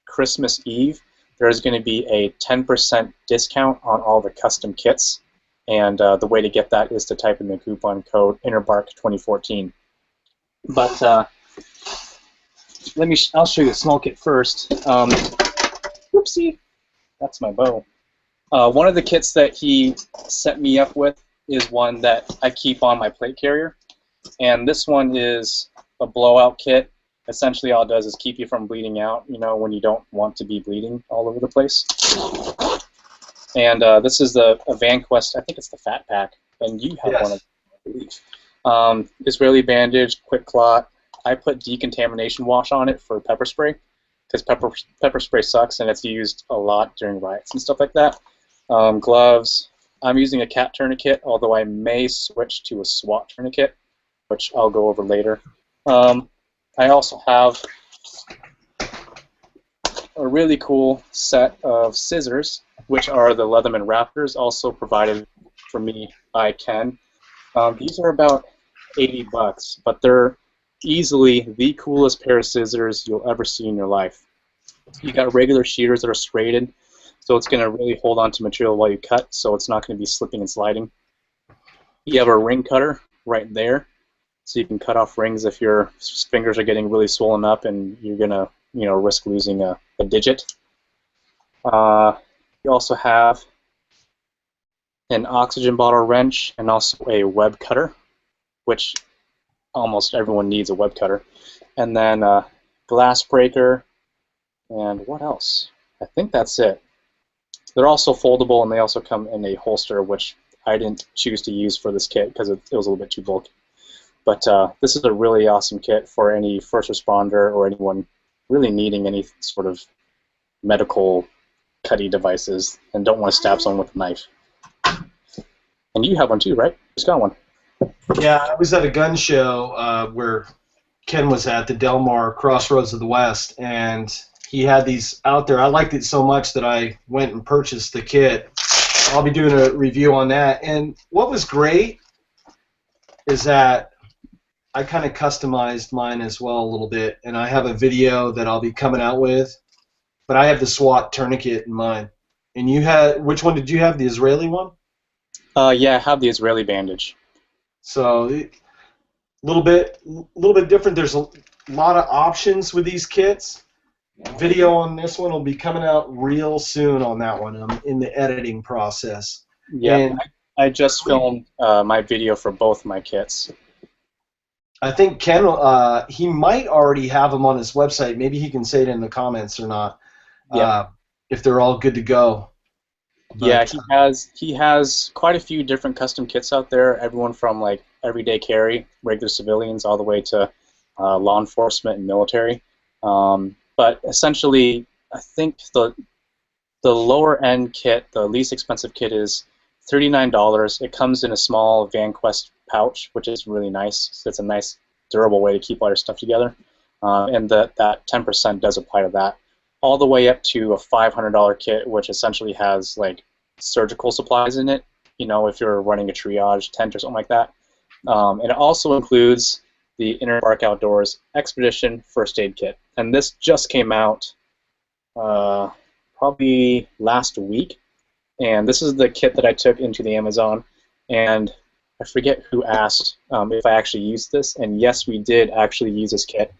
Christmas Eve, there's going to be a 10% discount on all the custom kits. And the way to get that is to type in the coupon code InnerBark 2014. But I'll show you the small kit first. Whoopsie, that's my bow. One of the kits that he set me up with is one that I keep on my plate carrier, And this one is a blowout kit. Essentially, all it does is keep you from bleeding out, you know, when you don't want to be bleeding all over the place. And this is a VanQuest, I think it's the Fat Pack, and you have one of them, I believe. Israeli bandage, quick clot. I put decontamination wash on it for pepper spray, because pepper spray sucks, and it's used a lot during riots and stuff like that. Gloves. I'm using a cat tourniquet, although I may switch to a SWAT tourniquet, which I'll go over later. I also have a really cool set of scissors, which are the Leatherman Raptors, also provided for me by Ken. These are about $80, but they're easily the coolest pair of scissors you'll ever see in your life. You got regular shears that are Schraded, so it's going to really hold on to material while you cut, so it's not going to be slipping and sliding. You have a ring cutter right there, so you can cut off rings if your fingers are getting really swollen up and you're going to, you know, risk losing a digit. You also have an oxygen bottle wrench and also a web cutter, which almost everyone needs a web cutter. And then a glass breaker, and what else? I think that's it. They're also foldable, and they also come in a holster, which I didn't choose to use for this kit because it was a little bit too bulky. But this is a really awesome kit for any first responder or anyone really needing any sort of medical cutty devices and don't want to stab someone with a knife. And you have one too, right? You just got one. Yeah, I was at a gun show where Ken was at, the Del Mar Crossroads of the West, and he had these out there. I liked it so much that I went and purchased the kit. I'll be doing a review on that. And what was great is that I kind of customized mine as well a little bit, and I have a video that I'll be coming out with. But I have the SWAT tourniquet in mine. And you had, which one did you have? The Israeli one? Yeah, I have the Israeli bandage. So a little bit different. There's a lot of options with these kits. Video on this one will be coming out real soon on that one. I'm in the editing process. Yeah, and I just filmed my video for both my kits. I think Ken, he might already have them on his website. Maybe he can say it in the comments or not. Yeah. If they're all good to go. But, yeah, he has quite a few different custom kits out there. Everyone from like everyday carry, regular civilians, all the way to law enforcement and military. But essentially, I think the lower end kit, the least expensive kit, is $39. It comes in a small VanQuest pouch, which is really nice. So it's a nice, durable way to keep all your stuff together. And that 10% does apply to that. All the way up to a $500 kit, which essentially has like surgical supplies in it. You know, if you're running a triage tent or something like that. And it also includes the InnerBark Outdoors Expedition First Aid Kit, and this just came out probably last week. And this is the kit that I took into the Amazon, and I forget who asked if I actually used this, and yes, we did actually use this kit.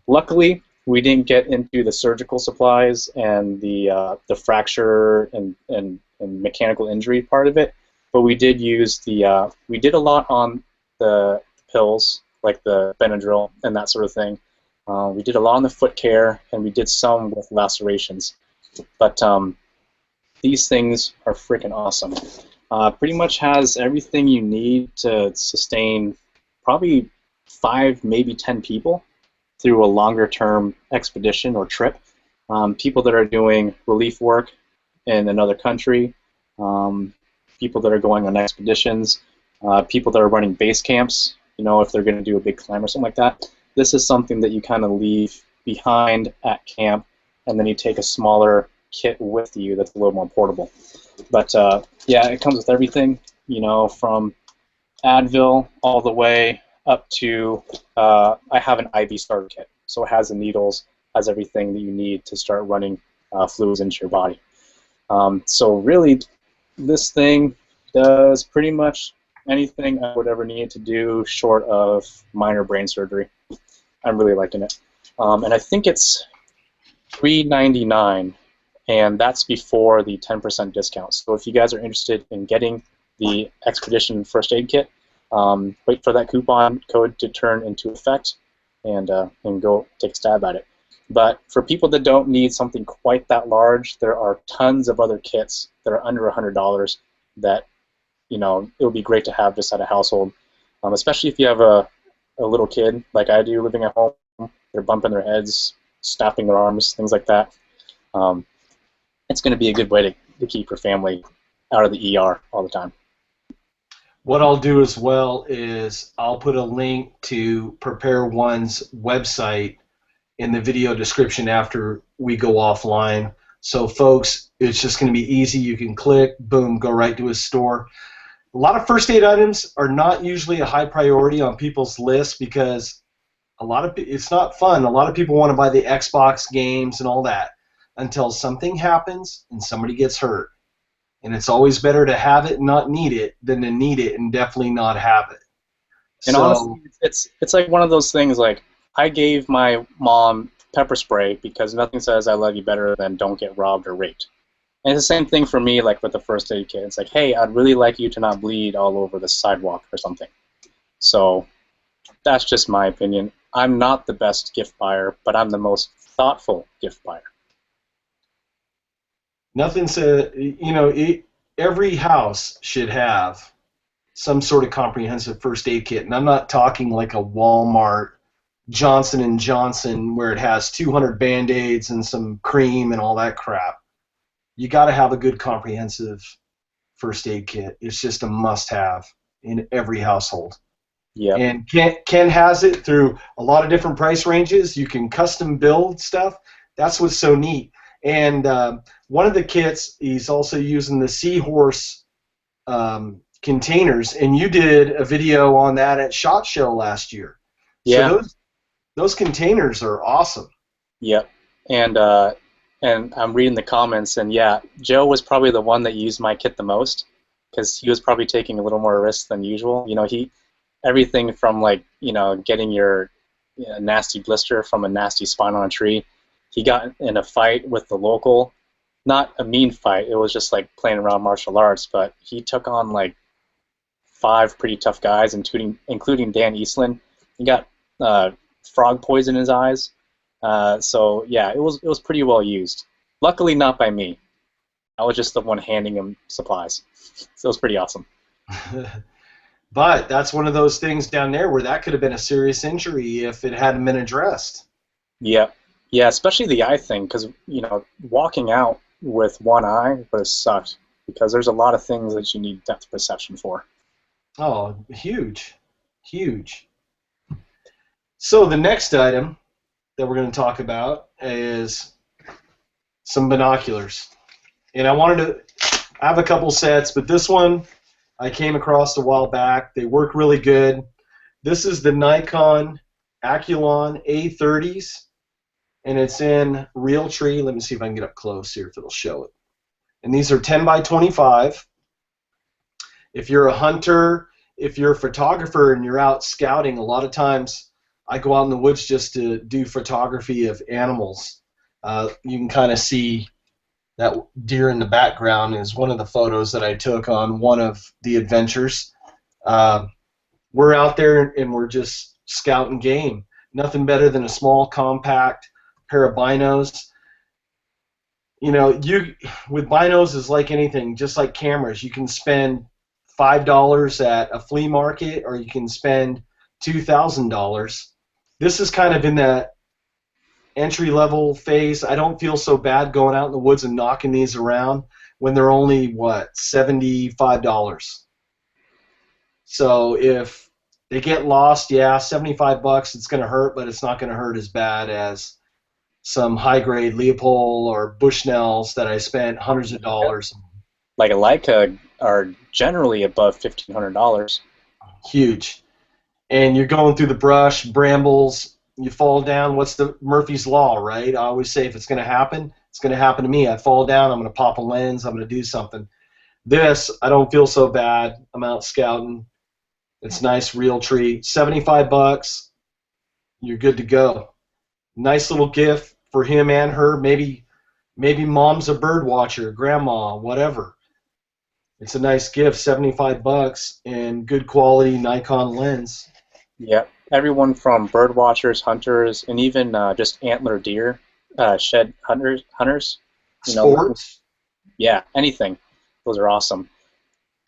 Luckily, we didn't get into the surgical supplies and the fracture and mechanical injury part of it, but we did use we did a lot on the pills, like the Benadryl and that sort of thing. We did a lot on the foot care, and we did some with lacerations. But these things are freaking awesome. Pretty much has everything you need to sustain probably 5, maybe 10 people through a longer-term expedition or trip. People that are doing relief work in another country, people that are going on expeditions, people that are running base camps, you know, if they're going to do a big climb or something like that. This is something that you kind of leave behind at camp, and then you take a smaller kit with you that's a little more portable. But yeah, it comes with everything, you know, from Advil all the way up to I have an IV starter kit, so it has the needles, has everything that you need to start running fluids into your body. So really, this thing does pretty much anything I would ever need to do short of minor brain surgery. I'm really liking it. And I think it's $3.99, and that's before the 10% discount. So if you guys are interested in getting the Expedition First Aid Kit, Wait for that coupon code to turn into effect, and go take a stab at it. But for people that don't need something quite that large, there are tons of other kits that are under $100 that it would be great to have just at a household, especially if you have a little kid like I do living at home. They're bumping their heads, snapping their arms, things like that. It's going to be a good way to keep your family out of the ER all the time. What I'll do as well is I'll put a link to Prepare1's website in the video description after we go offline. So folks, it's just going to be easy. You can click, boom, go right to his store. A lot of first aid items are not usually a high priority on people's lists because it's not fun. A lot of people want to buy the Xbox games and all that until something happens and somebody gets hurt. And it's always better to have it and not need it than to need it and definitely not have it. And honestly, it's like one of those things, like I gave my mom pepper spray because nothing says I love you better than don't get robbed or raped. And it's the same thing for me, like with the first aid kit. It's like, hey, I'd really like you to not bleed all over the sidewalk or something. So that's just my opinion. I'm not the best gift buyer, but I'm the most thoughtful gift buyer. Nothing said, every house should have some sort of comprehensive first aid kit. And I'm not talking like a Walmart Johnson & Johnson where it has 200 Band-Aids and some cream and all that crap. You got to have a good comprehensive first aid kit. It's just a must-have in every household. Yeah. And Ken has it through a lot of different price ranges. You can custom build stuff. That's what's so neat. And one of the kits, he's also using the Seahorse containers, and you did a video on that at SHOT Show last year. Yeah. So those containers are awesome. Yep. And I'm reading the comments, and yeah, Joe was probably the one that used my kit the most because he was probably taking a little more risk than usual. Everything from getting your nasty blister from a nasty spine on a tree. He got in a fight with the local, not a mean fight, it was just like playing around martial arts, but he took on like 5 pretty tough guys, including Dan Eastland. He got frog poison in his eyes. So yeah, it was pretty well used. Luckily not by me. I was just the one handing him supplies. So it was pretty awesome. But that's one of those things down there where that could have been a serious injury if it hadn't been addressed. Yeah. Yeah, especially the eye thing, because walking out with one eye would have sucked because there's a lot of things that you need depth perception for. Oh, huge, huge. So the next item that we're going to talk about is some binoculars, and I have a couple sets, but this one I came across a while back. They work really good. This is the Nikon Aculon A30s. And it's in Realtree. Let me see if I can get up close here if it'll show it. And these are 10 by 25. If you're a hunter, if you're a photographer and you're out scouting, a lot of times I go out in the woods just to do photography of animals. You can kind of see that deer in the background is one of the photos that I took on one of the adventures. We're out there and we're just scouting game. Nothing better than a small, compact pair of binos. With binos is like anything, just like cameras. You can spend $5 at a flea market, or you can spend $2,000. This is kind of in that entry-level phase. I don't feel so bad going out in the woods and knocking these around when they're only $75. So if they get lost, yeah, $75, it's going to hurt, but it's not going to hurt as bad as some high-grade Leopold or Bushnells that I spent hundreds of dollars. Like a Leica are generally above $1,500. Huge. And you're going through the brush, brambles, you fall down. What's the Murphy's Law, right? I always say if it's going to happen, it's going to happen to me. I fall down, I'm going to pop a lens, I'm going to do something. This, I don't feel so bad. I'm out scouting. It's nice, Realtree. $75, you're good to go. Nice little gift for him and her. Maybe mom's a bird watcher, grandma, whatever. It's a nice gift, 75 bucks, and good quality Nikon lens. Yeah, everyone from bird watchers, hunters, and even just antler deer, shed hunters. You know, Sports. yeah, anything. Those are awesome.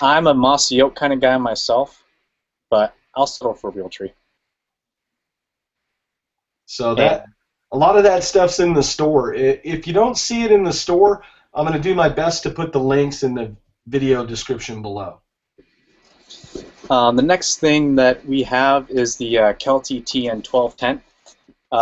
I'm a mossy oak kind of guy myself, but I'll settle for Realtree. So And that a lot of that stuff's in the store. If you don't see it in the store, I'm going to do my best to put the links in the video description below. the next thing that we have is the Kelty TN12 tent.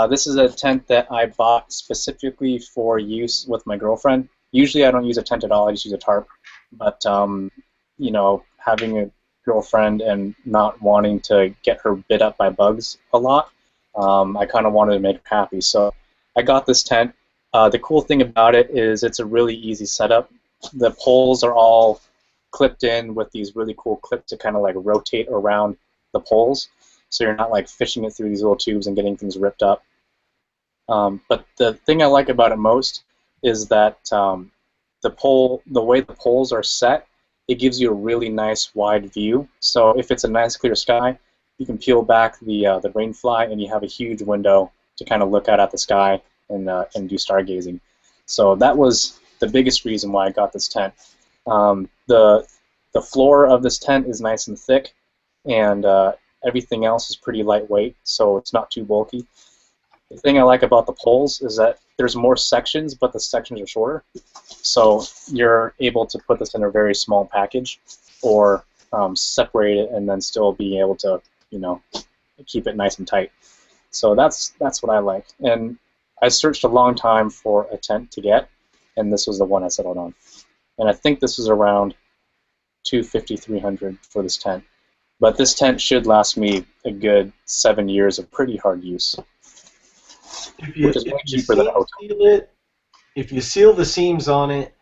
This is a tent that I bought specifically for use with my girlfriend. Usually I don't use a tent at all, I just use a tarp. But, you know, having a girlfriend and not wanting to get her bit up by bugs a lot, I kind of wanted to make her happy. So I got this tent. The cool thing about it is it's a really easy setup. The poles are all clipped in with these really cool clips to kind of like rotate around the poles, so you're not like fishing it through these little tubes and getting things ripped up. But the thing I like about it most is that the way the poles are set, it gives you a really nice wide view. So if it's a nice clear sky, you can peel back the rainfly and you have a huge window to kind of look out at the sky and do stargazing. So that was the biggest reason why I got this tent. The floor of this tent is nice and thick, and everything else is pretty lightweight, so it's not too bulky. The thing I like about the poles is that there's more sections, but the sections are shorter, so you're able to put this in a very small package, or separate it and then still be able to, you know, keep it nice and tight. So that's what I like. And I searched a long time for a tent to get, and this was the one I settled on. And I think this was around $250, $300 for this tent. But this tent should last me a good 7 years of pretty hard use, which is way cheaper than a hotel. If you seal the seams on it,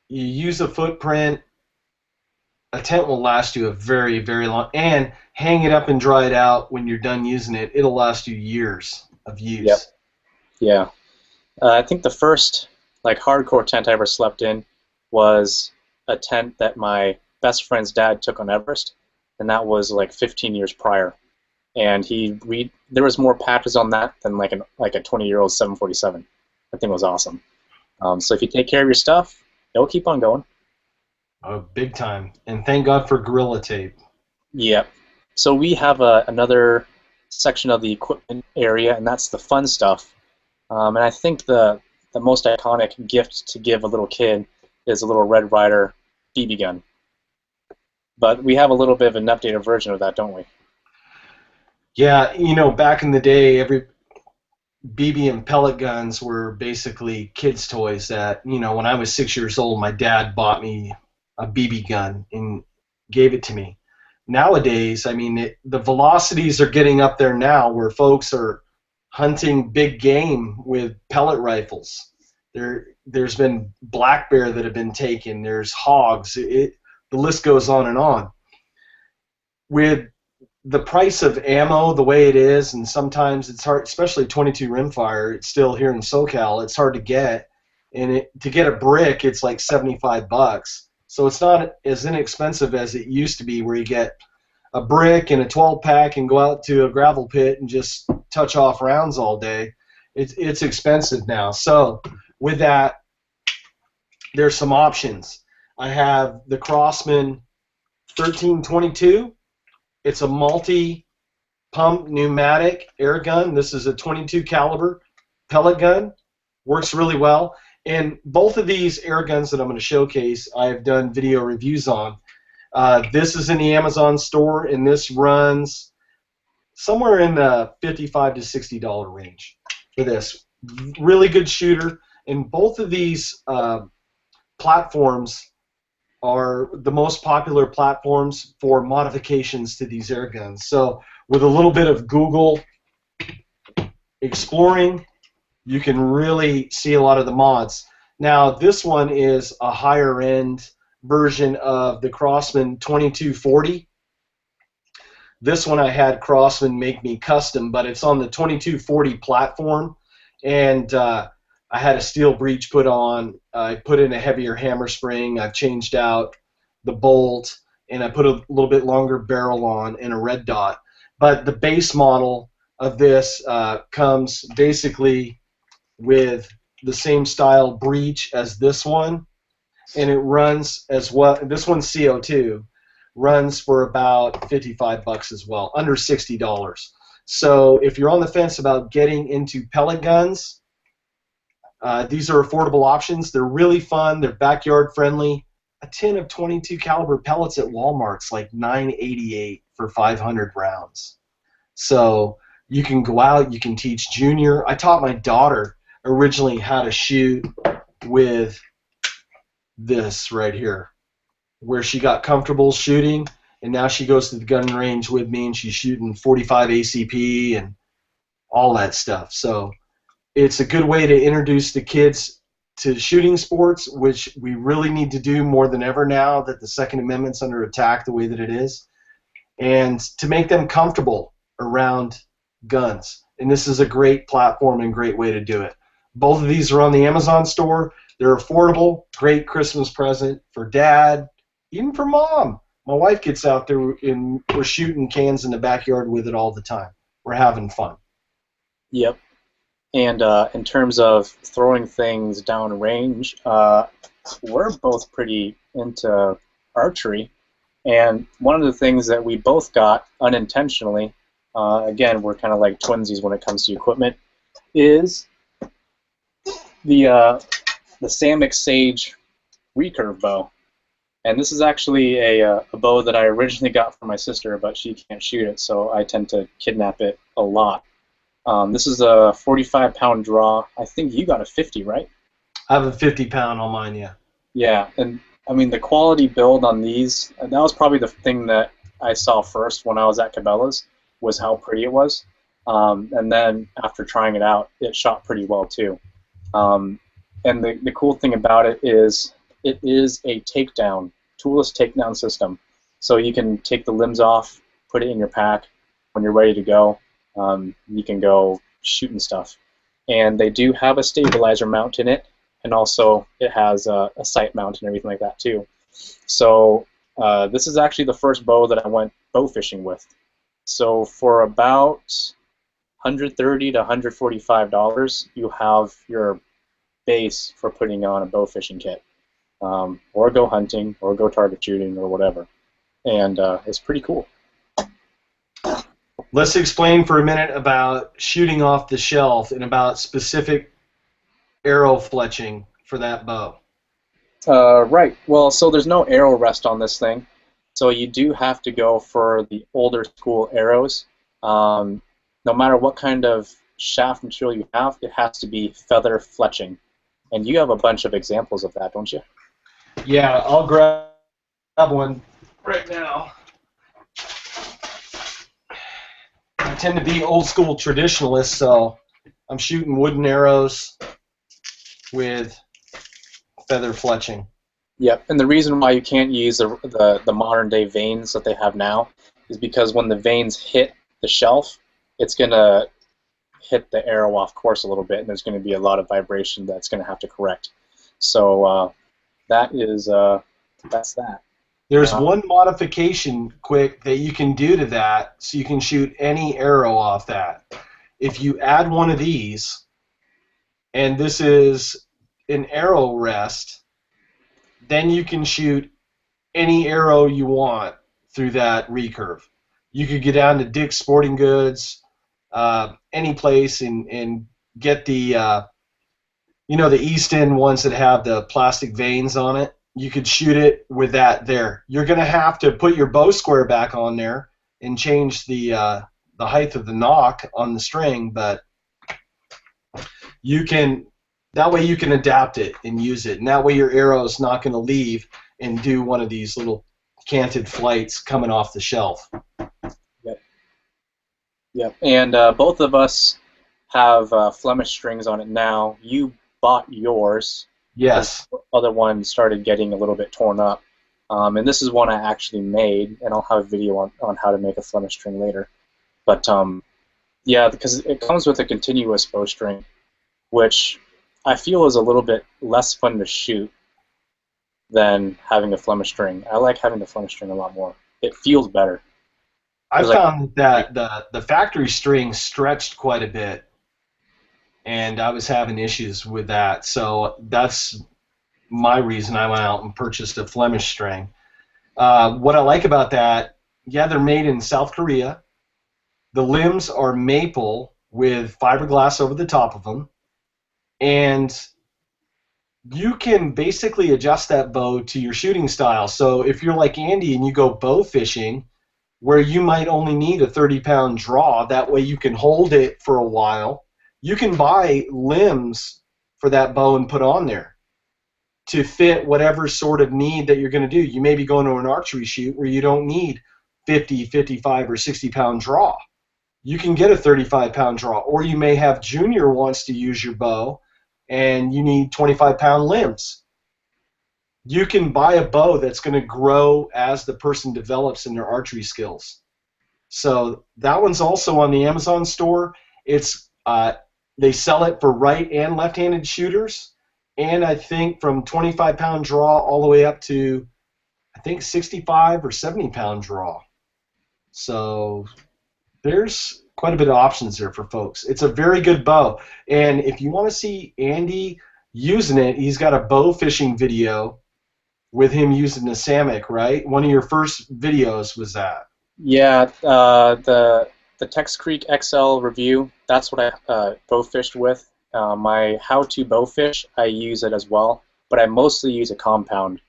you use a footprint, a tent will last you a very, very long, and hang it up and dry it out when you're done using it. It'll last you years of use. Yep. Yeah. I think the first like hardcore tent I ever slept in was a tent that my best friend's dad took on Everest, and that was like 15 years prior. And there was more patches on that than like a 20-year-old 747. That thing was awesome. So if you take care of your stuff, it'll keep on going. Oh, big time. And thank God for Gorilla Tape. Yep. So we have another section of the equipment area, and that's the fun stuff. And I think the most iconic gift to give a little kid is a little Red Ryder BB gun. But we have a little bit of an updated version of that, don't we? Yeah, you know, back in the day, every BB and pellet guns were basically kids' toys that, you know, when I was 6 years old, my dad bought me a BB gun and gave it to me. Nowadays, I mean, the velocities are getting up there now where folks are hunting big game with pellet rifles. There's been black bear that have been taken. There's hogs. The list goes on and on. With the price of ammo the way it is, and sometimes it's hard, especially 22 rimfire, it's still here in SoCal, it's hard to get. And to get a brick, it's like 75 bucks. So it's not as inexpensive as it used to be, where you get a brick and a 12-pack and go out to a gravel pit and just touch off rounds all day. It's expensive now. So with that, there's some options. I have the Crosman 1322. It's a multi-pump pneumatic air gun. This is a 22 caliber pellet gun. Works really well. And both of these air guns that I'm going to showcase, I've done video reviews on. This is in the Amazon store, and this runs somewhere in the $55 to $60 range for this. Really good shooter. And both of these platforms are the most popular platforms for modifications to these air guns. So with a little bit of Google exploring, you can really see a lot of the mods. Now this one is a higher end version of the Crosman 2240. This one I had Crosman make me custom, but it's on the 2240 platform, and I had a steel breech put on. I put in a heavier hammer spring. I've changed out the bolt, and I put a little bit longer barrel on and a red dot. But the base model of this comes basically with the same style breech as this one, and it runs as well. This one's CO2, runs for about $55 as well, under $60. So if you're on the fence about getting into pellet guns, these are affordable options. They're really fun. They're backyard friendly. A tin of 22 caliber pellets at Walmart's like $9.88 for 500 rounds. So you can go out, you can teach junior. I taught my daughter originally how to shoot with this right here, where she got comfortable shooting, and now she goes to the gun range with me and she's shooting 45 ACP and all that stuff. So it's a good way to introduce the kids to shooting sports, which we really need to do more than ever now that the Second Amendment's under attack the way that it is, and to make them comfortable around guns. And this is a great platform and great way to do it. Both of these are on the Amazon store. They're affordable, great Christmas present for dad, even for mom. My wife gets out there and we're shooting cans in the backyard with it all the time. We're having fun. Yep. And in terms of throwing things down range, we're both pretty into archery. And one of the things that we both got unintentionally, again, we're kind of like twinsies when it comes to equipment, is the Samick Sage recurve bow. And this is actually a bow that I originally got for my sister, but she can't shoot it, so I tend to kidnap it a lot. This is a 45-pound draw. I think you got a 50, right? I have a 50-pound on mine, yeah. Yeah, and I mean the quality build on these, that was probably the thing that I saw first when I was at Cabela's, was how pretty it was. And then after trying it out, it shot pretty well too. And the cool thing about it is a takedown, toolless takedown system. So you can take the limbs off, put it in your pack. When you're ready to go, you can go shooting stuff. And they do have a stabilizer mount in it, and also it has a sight mount and everything like that too. So this is actually the first bow that I went bow fishing with. So for about $130 to $145, you have your base for putting on a bow fishing kit, or go hunting, or go target shooting, or whatever. And it's pretty cool. Let's explain for a minute about shooting off the shelf and about specific arrow fletching for that bow. Right. Well, so there's no arrow rest on this thing, so you do have to go for the older school arrows. No matter what kind of shaft material you have, it has to be feather fletching. And you have a bunch of examples of that, don't you? Yeah, I'll grab one right now. I tend to be old school traditionalist, so I'm shooting wooden arrows with feather fletching. Yep, and the reason why you can't use the modern day vanes that they have now is because when the vanes hit the shelf, it's going to hit the arrow off course a little bit, and there's going to be a lot of vibration that's going to have to correct. So that's that. There's one modification, quick, that you can do to that, so you can shoot any arrow off that. If you add one of these, and this is an arrow rest, then you can shoot any arrow you want through that recurve. You could get down to Dick's Sporting Goods, any place, and get the the East End ones that have the plastic vanes on it. You could shoot it with that there. You're going to have to put your bow square back on there and change the height of the knock on the string, but that way you can adapt it and use it, and that way your arrow is not going to leave and do one of these little canted flights coming off the shelf. Yep. And both of us have Flemish strings on it now. You bought yours. Yes. The other one started getting a little bit torn up. And this is one I actually made, and I'll have a video on how to make a Flemish string later. But yeah, because it comes with a continuous bowstring, which I feel is a little bit less fun to shoot. than having a Flemish string. I like having the Flemish string a lot more. It feels better. I It's like, found that the factory string stretched quite a bit, and I was having issues with that. So that's my reason I went out and purchased a Flemish string. What I like about that, yeah, they're made in South Korea. The limbs are maple with fiberglass over the top of them, and you can basically adjust that bow to your shooting style. So if you're like Andy and you go bow fishing, where you might only need a 30-pound draw, that way you can hold it for a while, you can buy limbs for that bow and put on there to fit whatever sort of need that you're going to do. You may be going to an archery shoot where you don't need 50, 55, or 60-pound draw. You can get a 35-pound draw, or you may have Junior wants to use your bow and you need 25-pound limbs. You can buy a bow that's going to grow as the person develops in their archery skills. So that one's also on the Amazon store. It's they sell it for right and left-handed shooters, and I think from 25-pound draw all the way up to I think 65 or 70-pound draw. So there's quite a bit of options there for folks. It's a very good bow, and if you want to see Andy using it, he's got a bow fishing video with him using the Samick, right? One of your first videos was that. yeah, the Tex Creek XL review, that's what I bow fished with. My how-to bow fish, I use it as well, but I mostly use a compound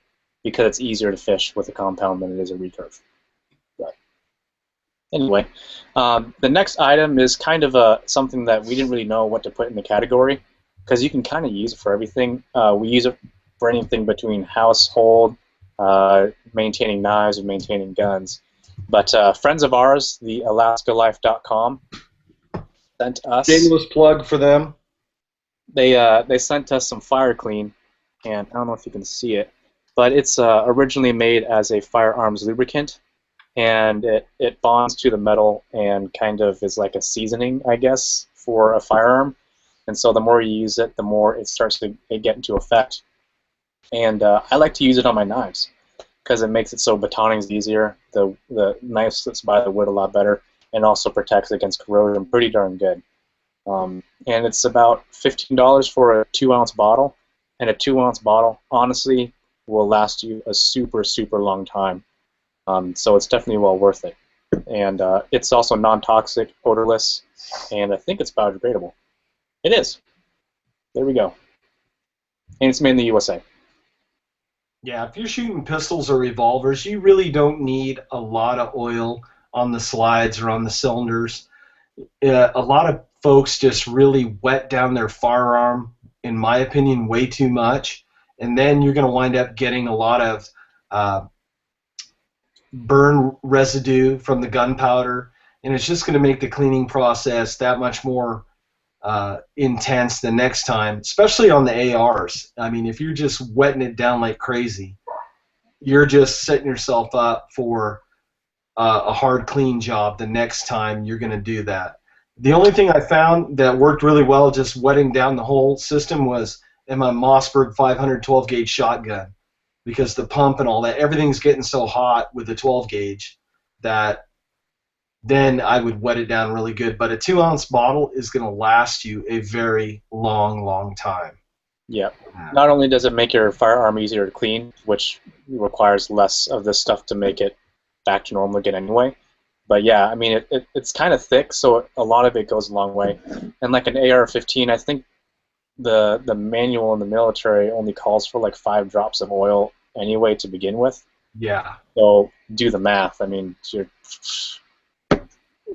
because it's easier to fish with a compound than it is a recurve. But anyway, the next item is kind of something that we didn't really know what to put in the category because you can kind of use it for everything. We use it for anything between household, maintaining knives, and maintaining guns. But friends of ours, the AlaskaLife.com, sent us. Shameless plug for them. They sent us some FireClean, and I don't know if you can see it, but it's originally made as a firearms lubricant, and it bonds to the metal and kind of is like a seasoning, I guess, for a firearm. And so the more you use it, the more it starts to get into effect. And I like to use it on my knives because it makes it so batoning is easier. The knife slips by the wood a lot better, and also protects against corrosion pretty darn good. And it's about $15 for a 2-ounce bottle, and a 2-ounce bottle honestly will last you a super, super long time. So it's definitely well worth it. And it's also non-toxic, odorless, and I think it's biodegradable. It is. There we go. And it's made in the USA. Yeah, if you're shooting pistols or revolvers, you really don't need a lot of oil on the slides or on the cylinders. A lot of folks just really wet down their firearm, in my opinion, way too much, and then you're going to wind up getting a lot of burn residue from the gunpowder, and it's just going to make the cleaning process that much more intense the next time, especially on the ARs. I mean, if you're just wetting it down like crazy, you're just setting yourself up for a hard clean job the next time you're going to do that. The only thing I found that worked really well just wetting down the whole system was in my Mossberg 512 gauge shotgun, because the pump and all that, everything's getting so hot with the 12 gauge that then I would wet it down really good. But a 2-ounce bottle is going to last you a very long, long time. Yeah. Not only does it make your firearm easier to clean, which requires less of this stuff to make it back to normal again anyway, but yeah, I mean, it's kind of thick, so a lot of it goes a long way. And like an AR-15, I think the manual in the military only calls for like 5 drops of oil anyway to begin with. Yeah. So do the math. I mean,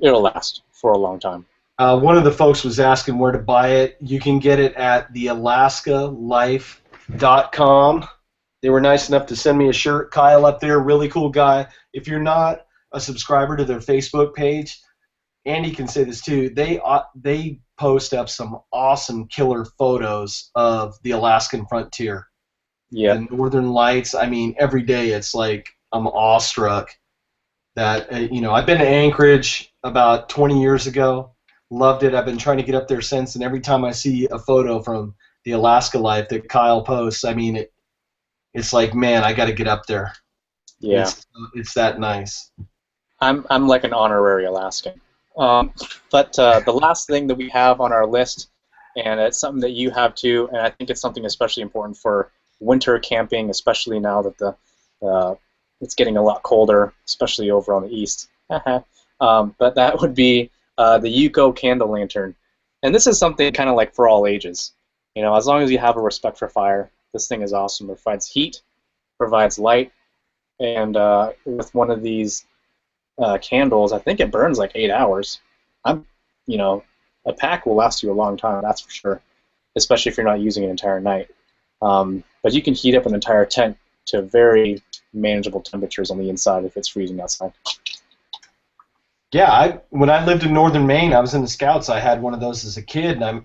it'll last for a long time. One of the folks was asking where to buy it. You can get it at the AlaskaLife.com. They were nice enough to send me a shirt. Kyle up there, really cool guy. If you're not a subscriber to their Facebook page, Andy can say this too, they post up some awesome killer photos of the Alaskan frontier. Yeah. The northern lights. I mean, every day it's like I'm awestruck that, I've been to Anchorage about 20 years ago. Loved it. I've been trying to get up there since, and every time I see a photo from the Alaska Life that Kyle posts, I mean, it's like, man, I got to get up there. Yeah. It's that nice. I'm like an honorary Alaskan. But the last thing that we have on our list, and it's something that you have too, and I think it's something especially important for winter camping, especially now that it's getting a lot colder, especially over on the east. But that would be the Yuko candle lantern, and this is something kind of like for all ages. You know, as long as you have a respect for fire, this thing is awesome. It provides heat, provides light, and with one of these candles, I think it burns like 8 hours. You know, a pack will last you a long time, that's for sure, especially if you're not using it an entire night. But you can heat up an entire tent to very manageable temperatures on the inside if it's freezing outside. Yeah, when I lived in northern Maine, I was in the Scouts. I had one of those as a kid, and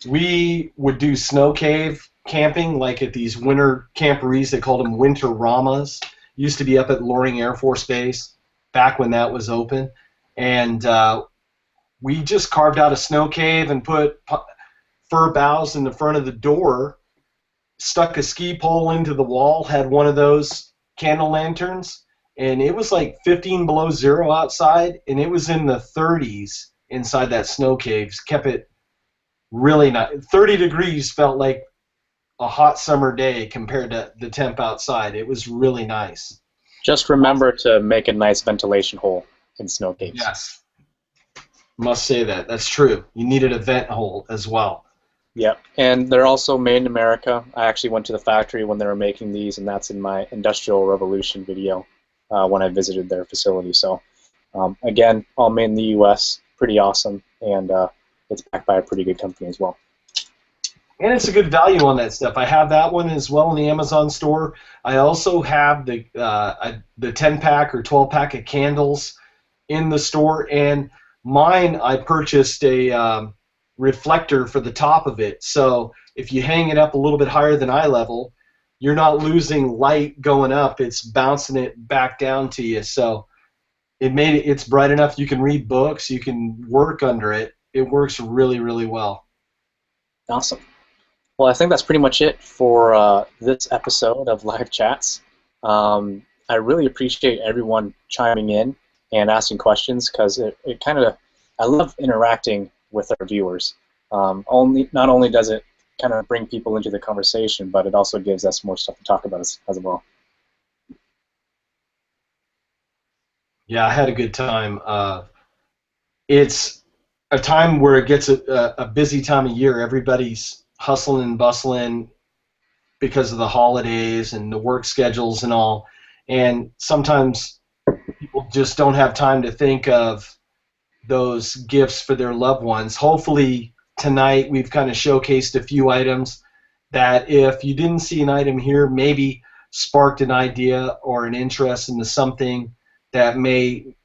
we would do snow cave camping, like at these winter camporees. They called them winter ramas. Used to be up at Loring Air Force Base back when that was open, and we just carved out a snow cave and put fir boughs in the front of the door, stuck a ski pole into the wall, had one of those candle lanterns, and it was like 15 below zero outside, and it was in the 30s inside that snow cave. Kept it really nice. 30 degrees felt like a hot summer day compared to the temp outside. It was really nice. Just remember to make a nice ventilation hole in snow caves. Yes. Must say that. That's true. You needed a vent hole as well. Yep. And they're also made in America. I actually went to the factory when they were making these, and that's in my Industrial Revolution video when I visited their facility. So, again, all made in the U.S. Pretty awesome, and it's backed by a pretty good company as well. And it's a good value on that stuff. I have that one as well in the Amazon store. I also have the 10-pack or 12-pack of candles in the store, and mine I purchased a reflector for the top of it. So if you hang it up a little bit higher than eye level, you're not losing light going up. It's bouncing it back down to you. So it's bright enough you can read books, you can work under it. It works really, really well. Awesome. Well, I think that's pretty much it for this episode of Live Chats. I really appreciate everyone chiming in and asking questions, because it kind of, I love interacting with our viewers. Not only does it kind of bring people into the conversation, but it also gives us more stuff to talk about as well. Yeah, I had a good time. It's a time where it gets a busy time of year. Everybody's hustling and bustling because of the holidays and the work schedules and all. And sometimes people just don't have time to think of those gifts for their loved ones. Hopefully tonight we've kind of showcased a few items that, if you didn't see an item here, maybe sparked an idea or an interest into something that may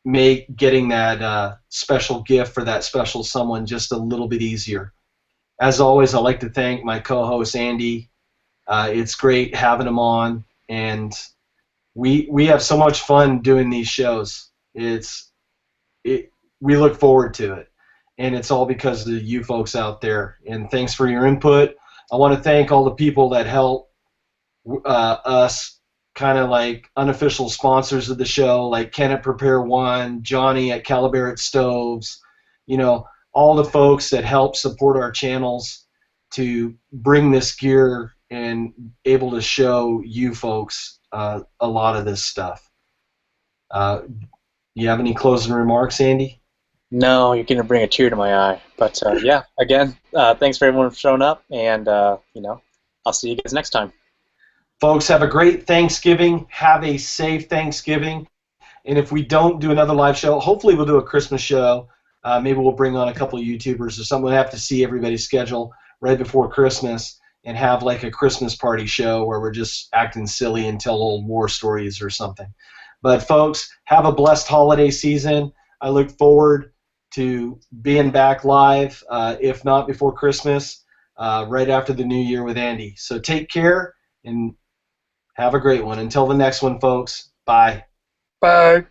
make getting that special gift for that special someone just a little bit easier. As always, I'd like to thank my co-host Andy. It's great having him on, and we have so much fun doing these shows. We look forward to it, and it's all because of you folks out there. And thanks for your input. I want to thank all the people that help us, kind of like unofficial sponsors of the show, like Ken at Prepare1, Johnny at Calibarret Stoves, all the folks that help support our channels to bring this gear and able to show you folks a lot of this stuff. You have any closing remarks, Andy? No, you're going to bring a tear to my eye. But yeah, again, thanks for everyone for showing up, and I'll see you guys next time. Folks, have a great Thanksgiving. Have a safe Thanksgiving. And if we don't do another live show, hopefully we'll do a Christmas show. Maybe we'll bring on a couple of YouTubers or something. We'll have to see everybody's schedule right before Christmas and have like a Christmas party show where we're just acting silly and tell old war stories or something. But folks, have a blessed holiday season. I look forward to being back live, if not before Christmas, right after the New Year with Andy. So take care and have a great one. Until the next one, folks. Bye. Bye.